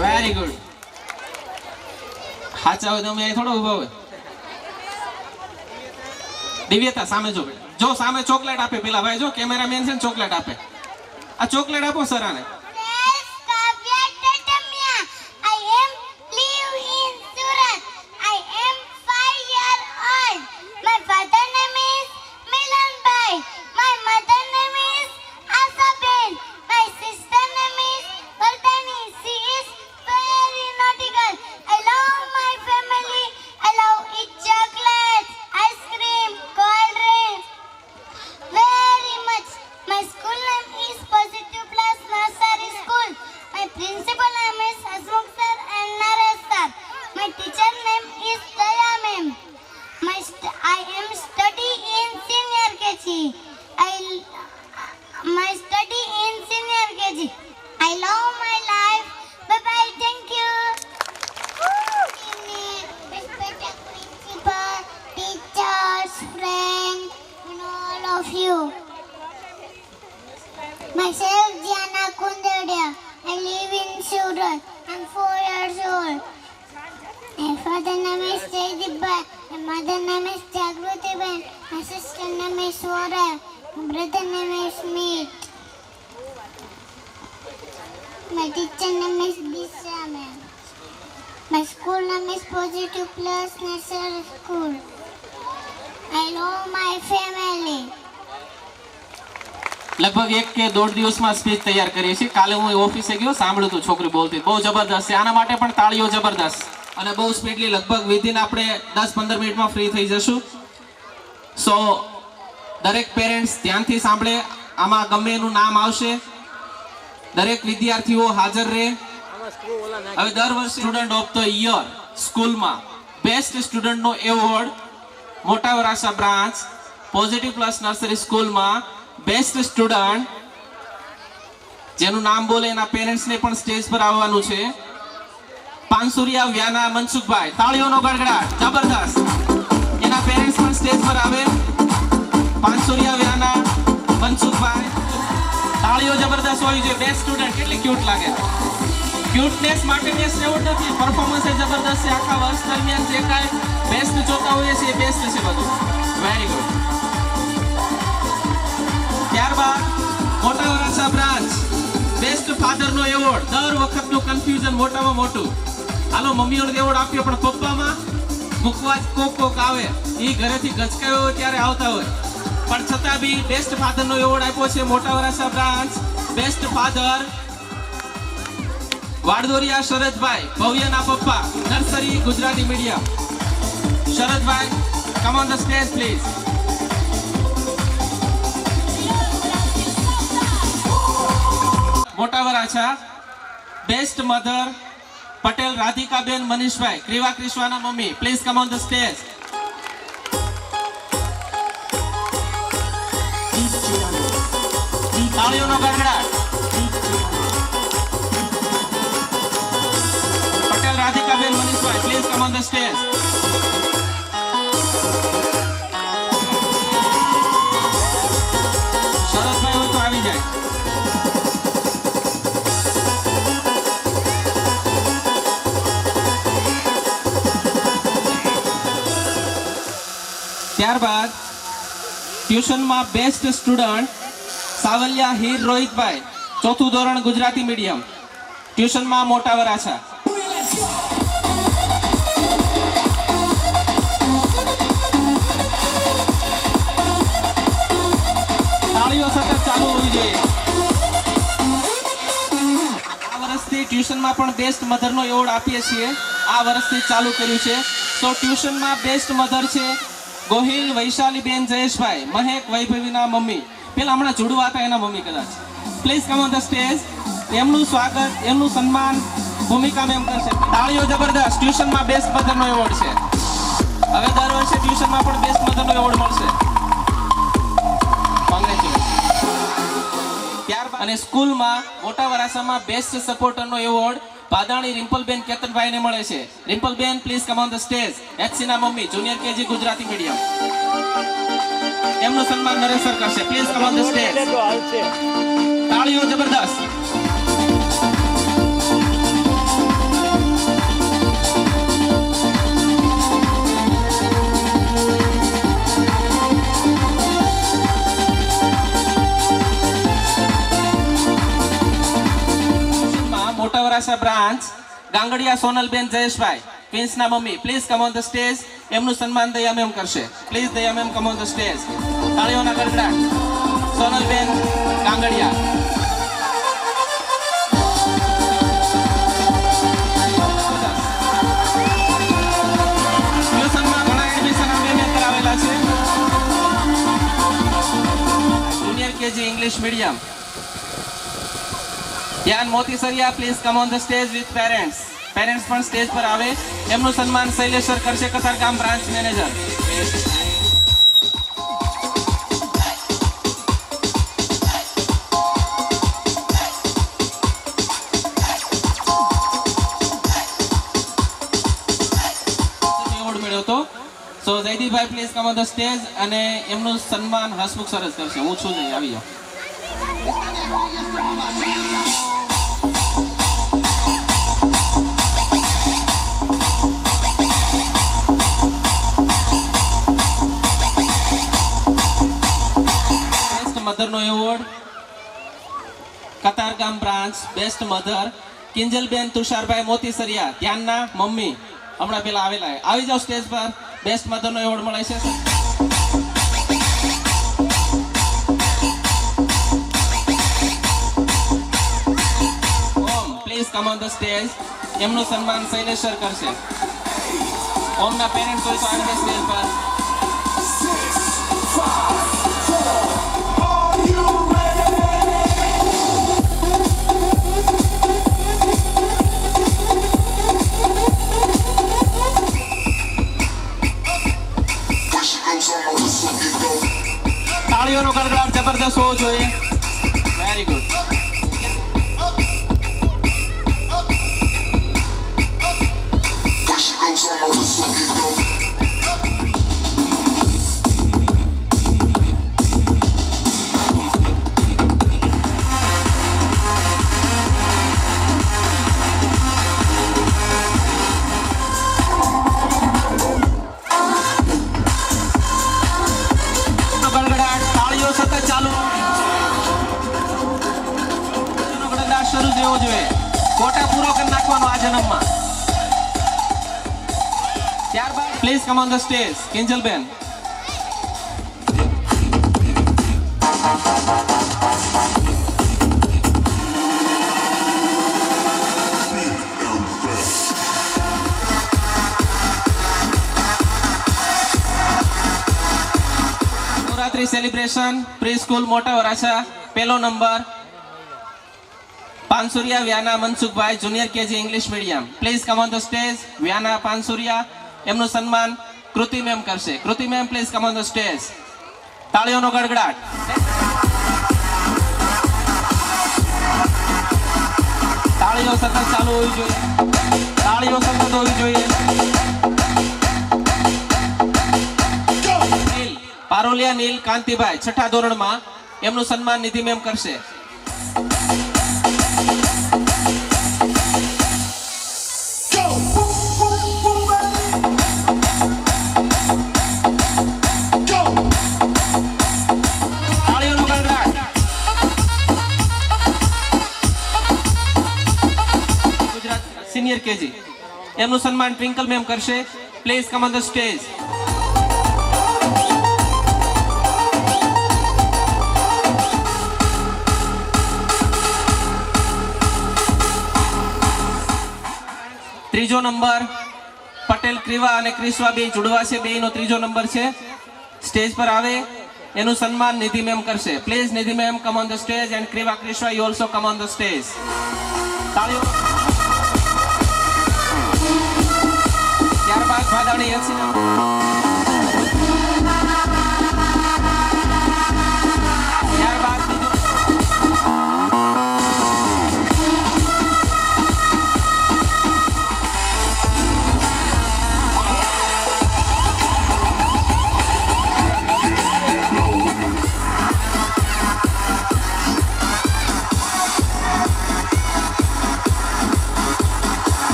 Speaker 1: very good. સાચા હોય તમે અહીં થોડો ઉભા હોય. દિવ્યતા સામે જો બેટા. જો સામે ચોકલેટ આપે પેલા ભાઈ, જો કેમેરામેન છે ને ચોકલેટ આપે. આ ચોકલેટ આપો સર આને.
Speaker 6: Myself, Diana Kunderia. I live in Surat. I'm 4 years old. My father name is Jaydeep. My mother name is Jagruti Ben. My sister name is Swara. My brother name is Meet. My teacher name is Disha ma'am. My school name is Positive Plus Nursery School. I love my family.
Speaker 1: લગભગ 1 કે 1.5 દિવસમાં speech તૈયાર કરી છે. કાલે હું ઓફિસે ગયો, સાંભળ્યું હતું છોકરી બોલતી, બહુ જબરદસ્ત છે. આના માટે પણ તાળીઓ જબરદસ્ત. અને બહુ સ્પીડલી લગભગ વિધિન આપણે 10-15 મિનિટમાં ફ્રી થઈ જશું. સો દરેક પેરેન્ટ્સ ધ્યાનથી સાંભળે. આમાં ગમે એનું નામ આવશે. દરેક વિદ્યાર્થીઓ હાજર રહે. હવે દર વર્ષે સ્ટુડન્ટ ઓફ ધ યર સ્કૂલમાં બેસ્ટ સ્ટુડન્ટનો એવોર્ડ મોટા Varachha branch positive plus nursery સ્કૂલમાં બેસ્ટ સ્ટુડન્ટ જેનું નામ બોલે એના પેરેન્ટ્સને પણ સ્ટેજ પર આવવાનું છે. પાનસુરિયા વ્યાના મનસુખભાઈ, તાળીઓનો ગડગડાટ, જબરદસ્ત. એના પેરેન્ટ્સ પણ સ્ટેજ પર આવે. પાનસુરિયા વ્યાના મનસુખભાઈ, તાળીઓ જબરદસ્ત હોવી જોઈએ. બેસ્ટ સ્ટુડન્ટ કેટલી ક્યુટ લાગે. ક્યુટનેસ માટે બેસ્ટ એવોર્ડ નથી, પરફોર્મન્સ એ જબરદસ્ત છે. આખા વર્ષ દરમિયાન જે કાંઈ બેસ્ટ જોતા હોઈએ છીએ એ બેસ્ટ છે બધું. Very good. ત્યારબાદ મોટા વરાછા બ્રાન્ચ બેસ્ટ ફાધરનો એવોર્ડ. દર વખતનું કન્ફ્યુઝન મોટામાં મોટું. હાલો મમ્મીઓને એવોર્ડ આપ્યો, પણ પપ્પામાં મૂકવા જ કોક આવે. એ ઘરેથી ગચકાયો હોય ત્યારે આવતા હોય, પણ છતાં બી બેસ્ટ ફાધરનો એવોર્ડ આપ્યો છે Mota Varachha branch. Best father Vadodariya Sharadbhai, ભવ્યના પપ્પા, nursery Gujarati medium. Sharadbhai, come on the stage please. Mota Varachha best mother Patel Radhikaben Manishbhai, Kriva ક્રિશ્વાના મમ્મી, please come on the stage. તાળીઓનો ગડગડાટ. Patel Radhikaben Manishbhai, please come on the stage. Sharadbhai હોય તો આવી જાય. ત્યારબાદ ટ્યુશનમાં બેસ્ટ સ્ટુડન્ટ સાવલિયા હીર રોહિતભાઈ, 4થું ધોરણ ગુજરાતી મીડિયમ, ટ્યુશનમાં મોટા વરાછા. તાળીઓ સતત ચાલુ હોવી જોઈએ. આ વર્ષથી ટ્યુશનમાં પણ બેસ્ટ મધરનો એવોર્ડ આપીએ છીએ. આ વર્ષથી ચાલુ કર્યું છે. તો ટ્યુશનમાં બેસ્ટ મધર છે ગોહિલ વૈશાલીબેન જયેશભાઈ, મહેક વૈભવીના મમ્મી. પેલા હમણાં જોડવા હતા એના મમ્મી કદાચ. Please come on the stage. એમનું સ્વાગત, એમનું સન્માન ભૂમિકા મેમ કરશે. તાળીઓ જબરદસ્ત. ટ્યુશનમાં બેસ્ટ મધરનો એવોર્ડ છે. હવે દર વર્ષે ટ્યુશનમાં પણ બેસ્ટ મધરનો એવોર્ડ મળશે. કોંગ્રેચ્યુલેશન. ત્યારબાદ અને સ્કૂલમાં મોટા વરાછામાં બેસ્ટ સપોર્ટરનો એવોર્ડ પાદાણી રિમ્પલબેન કેતનભાઈને મળે છે. Rimpalben, please come on the stage. એચસીના મમ્મી, જુનિયર કેજી ગુજરાતી મીડિયમ. એમનું સન્માન નરેશ સર કરશે. Please come on the stage. તાળીઓ જબરદસ્ત. મોટા વરાછા બ્રાન્ચ ગાંગડિયા સોનલબેન જયેશભાઈ ક્વીન્સના મમ્મી please come on the stage. એમનું સન્માન દયા મેમ કરશે. Please Daya ma'am come on the stage. તાળીઓના ગડગડાટ. સોનલબેન ગાંગડિયા. ટ્યુશનમાં ઘણા એડમિશન અમે કરાવેલા છે. Junior KG English medium. Dhyan Motisariya please come on the stage with parents. Parents પણ સ્ટેજ પર આવે. એમનું સન્માન શૈલેષ સર કરશે, કતારગામ બ્રાન્ચ મેનેજર. એવોર્ડ મળ્યો હતો. So Jaydeepbhai please come on the stage અને એમનું સન્માન હસમુખ સર જ કરશે. હું છું નહીં, આવી જાઓ. મધરનો award Katargam branch best mother Kinjalben Tusharbhai Motisariya ધ્યાનના મમ્મી હમણાં પેલા આવેલા. આવી જાઓ સ્ટેજ પર. બેસ્ટ મધરનો એવોર્ડ મળે છે. Om please come on the stage. એમનું સન્માન શૈલેષ સર કરશે. ઓમના પેરેન્ટ્સ હોય તો આવી જાય સ્ટેજ પર. તાળીઓનો ગડગડાટ જબરદસ્ત હોવો જોઈએ. Very good. શરૂ જ રહેવો જોઈએ. કોટા પૂરો કરી નાખવાનો આ જન્મમાં. ત્યારબાદ please come on the stage Kinjalben. Navratri celebration pre school Mota Varachha પહેલો number Pansuriya Vyana Mansukhbhai junior KG English medium. Please come on the stage. Vyana Pansuriya. એમનું સન્માન કૃતિ મેમ કરશે. Kriti ma'am please come on the stage. તાળીઓનો ગડગડાટ. તાળીઓ સતત ચાલુ હોવી જોઈએ. તાળીઓ સતત હોવી જોઈએ. નીલ પારોલિયા નીલ કાંતિભાઈ છઠ્ઠા ધોરણમાં. એમનું સન્માન નિધિ મેમ કરશે. સિનિયર કેજી એમનું સન્માન ટ્વિંકલ મેમ કરશે. Please come on the stage. ત્રીજો નંબર પટેલ ક્રિવા અને ક્રિસ્વા બે જુડવા છે. બેનો ત્રીજો નંબર છે. સ્ટેજ પર આવે. એનું સન્માન નિધિ મેમ કરશે. Please Nidhi ma'am come on the stage and Kriva Kriswa you also come on the stage. તાળીઓ. ત્યારબાદ ભાદાણી એલસી.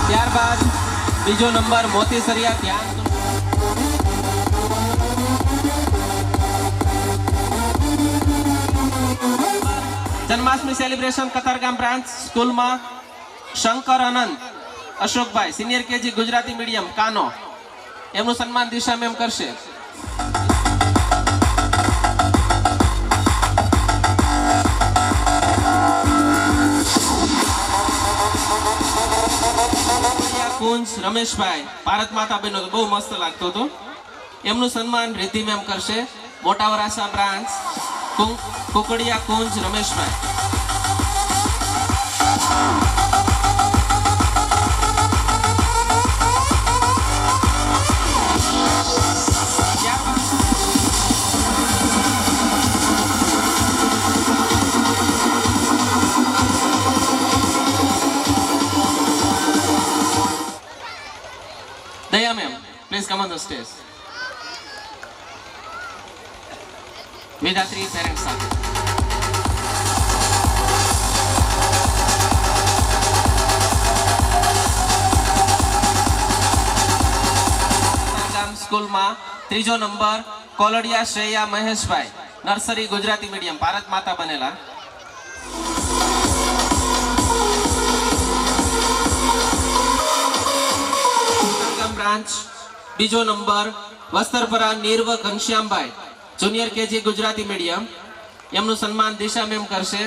Speaker 1: ત્યારબાદ બીજો નંબર મોતીસરિયા ધ્યાન. જન્માષ્ટમી સેલિબ્રેશન કતારગામ બ્રાન્ચ સ્કૂલમાં શંકર અનંત અશોકભાઈ સિનિયર કેજી ગુજરાતી મીડિયમ કાનો, એમનું સન્માન દિશા મેમ કરશે. કુંજ રમેશભાઈ ભારત માતા બહેનો તો બહુ મસ્ત લાગતો હતો, એમનું સન્માન રિદ્ધિ મેમ કરશે. મોટા Varachha branch Kukadiya Kunj Rameshbhai. Daya ma'am, please come on the stage. With our 3 parents. સ્કૂલમાં 3જો નંબર કોલડિયા શ્રેયા મહેશભાઈ, નર્સરી ગુજરાતી મીડિયમ, ભારત માતા બનેલા. બ્રાન્ચ 2જો નંબર વસ્તરપરા નીર્વ ઘનશ્યામભાઈ, જુનિયર કેજી ગુજરાતી મીડિયમ, એમનું સન્માન દિશા મેમ કરશે.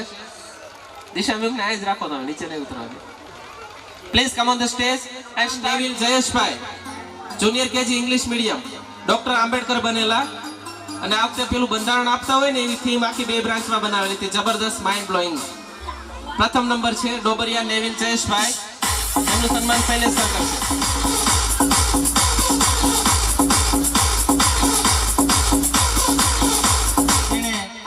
Speaker 1: દિશા મેમ ને આજ રાખો, તમે નીચે નહીં ઉતરવા. Please come on the stage. And Neville Jayeshbhai, junior KG English medium, doctor Ambedkar બનેલા. અને આ વખતે પેલું બંધારણ આપતા હોય ને એવી થીમ આખી 2 બ્રાન્ચમાં બનાવેલી હતી, જબરદસ્ત, માઇન્ડ બ્લોઈંગ. પ્રથમ નંબર છે ડોબરિયા નેવિલ જયેશભાઈ, એમનું સન્માન શૈલેષ સર કરશે.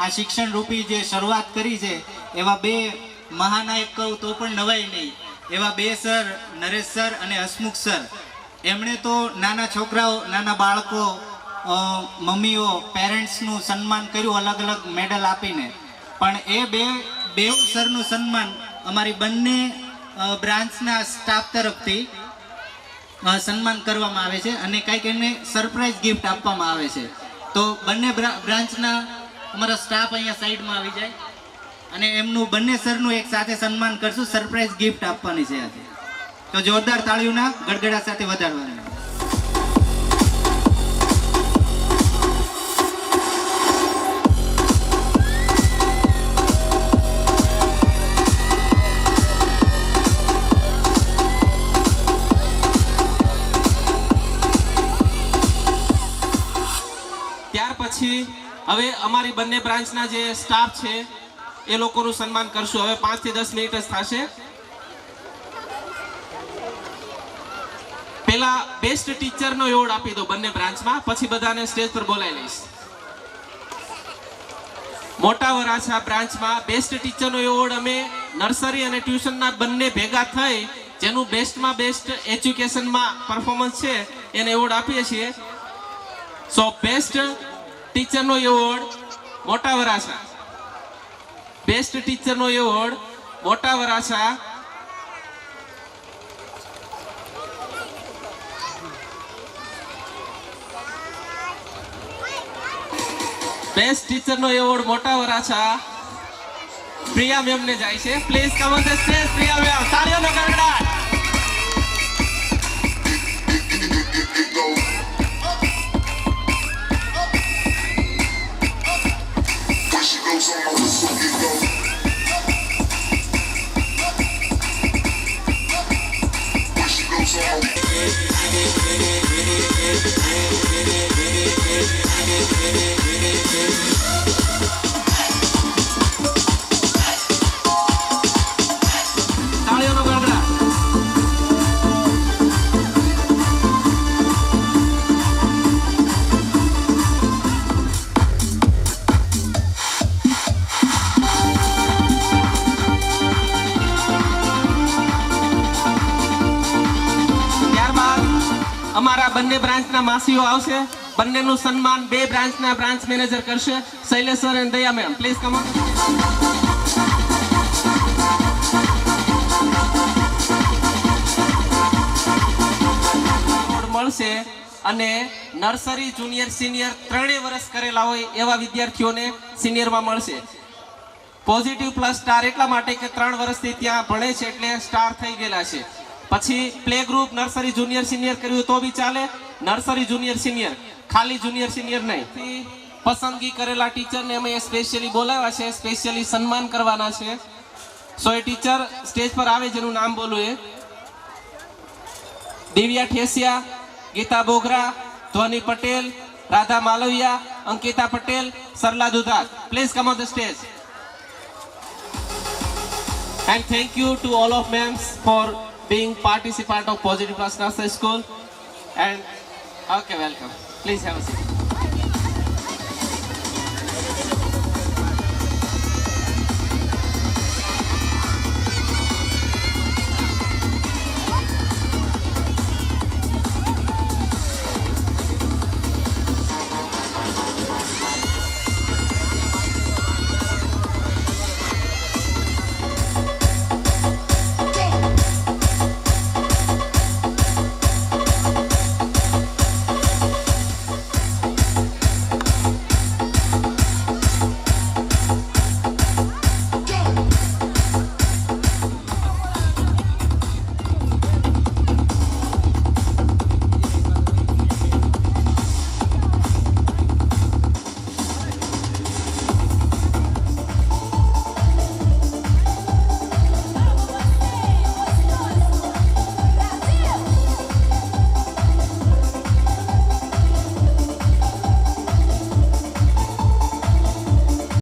Speaker 14: આ શિક્ષણ રૂપી જે શરૂઆત કરી છે એવા 2 મહાનાયક કહું તો પણ નવાય નહીં, એવા 2 સર નરેશ સર અને હસમુખ સર. એમણે તો નાના છોકરાઓ, નાના બાળકો, મમ્મીઓ, પેરેન્ટ્સનું સન્માન કર્યું અલગ અલગ મેડલ આપીને. પણ એ બે સરનું સન્માન અમારી બંને બ્રાન્ચના સ્ટાફ તરફથી સન્માન કરવામાં આવે છે અને કંઈક એમને સરપ્રાઈઝ ગિફ્ટ આપવામાં આવે છે. તો બંને બ્રાન્ચના અમારા સ્ટાફ અહીંયા સાઈડમાં આવી જાય અને એમનું બંને સરનું એક સાથે સન્માન કરશું. સરપ્રાઈઝ ગિફ્ટ આપવાની છે આજે. તો જોરદાર તાળીઓના ગડગડા સાથે વધારવાના.
Speaker 1: ત્યાર પછી હવે અમારી બંને બ્રાન્ચના જે સ્ટાફ છે એ લોકોનું સન્માન કરશું. હવે 5 થી 10 મિનિટ જ થશે. પહેલા બેસ્ટ ટીચરનો એવોર્ડ આપી દો બંને બ્રાન્ચમાં, પછી બધાને સ્ટેજ પર બોલાવી લઈશ. મોટા વરાછા બ્રાન્ચમાં બેસ્ટ ટીચરનો એવોર્ડ અમે નર્સરી અને ટ્યુશનના બંને ભેગા થઈ જેનું બેસ્ટમાં બેસ્ટ એજ્યુકેશનમાં પરફોર્મન્સ છે એને એવોર્ડ આપીએ છીએ. સો બેસ્ટ ટીચરનો એવોર્ડ મોટા વરાછા, બેસ્ટ ટીચરનો એવોર્ડ મોટા વરાછા. બેસ્ટ ટીચરનો એવોર્ડ મોટા વરાછા પ્રિયા મેમ ને જાય છે. Please come on the stage Priya ma'am, તાળીઓનો ગડગડાટ. તાળીઓનો ગડગડાટ. ત્યારબાદ અમારા બંને બ્રાન્ચના માસીઓ આવશે. બંનેનું સન્માન 2 બ્રાન્ચના બ્રાન્ચ મેનેજર કરશે, શૈલેષ સર અને દયા મેમ. Please come on. મળશે અને નર્સરી, જુનિયર, સિનિયર 3 વર્ષ કરેલા હોય એવા વિદ્યાર્થીઓને સિનિયરમાં મળશે. પોઝિટિવ પ્લસ સ્ટાર એટલા માટે કે 3 વર્ષથી ત્યાં ભણે છે એટલે સ્ટાર થઈ ગયેલા છે. પછી play group nursery junior senior કર્યું તો બી ચાલે, નર્સરી જુનિયર સિનિયર, ખાલી જુનિયર સિનિયર નહીં. પસંદગી કરેલા ટીચરને અમે સ્પેશિયલી બોલાવ્યા છે, સ્પેશિયલી સન્માન કરવાના છે. સો એ ટીચર સ્ટેજ પર આવે જેનું નામ બોલું એ Divya Thesiya, Geeta Bogra, Dhvani Patel, Radha Malviya, Ankita Patel, Sarla Dudhat. Please come on the stage. And thank you to all of ma'ams for being participant of Positive Plus Nursery School. And okay, welcome. Please have a seat.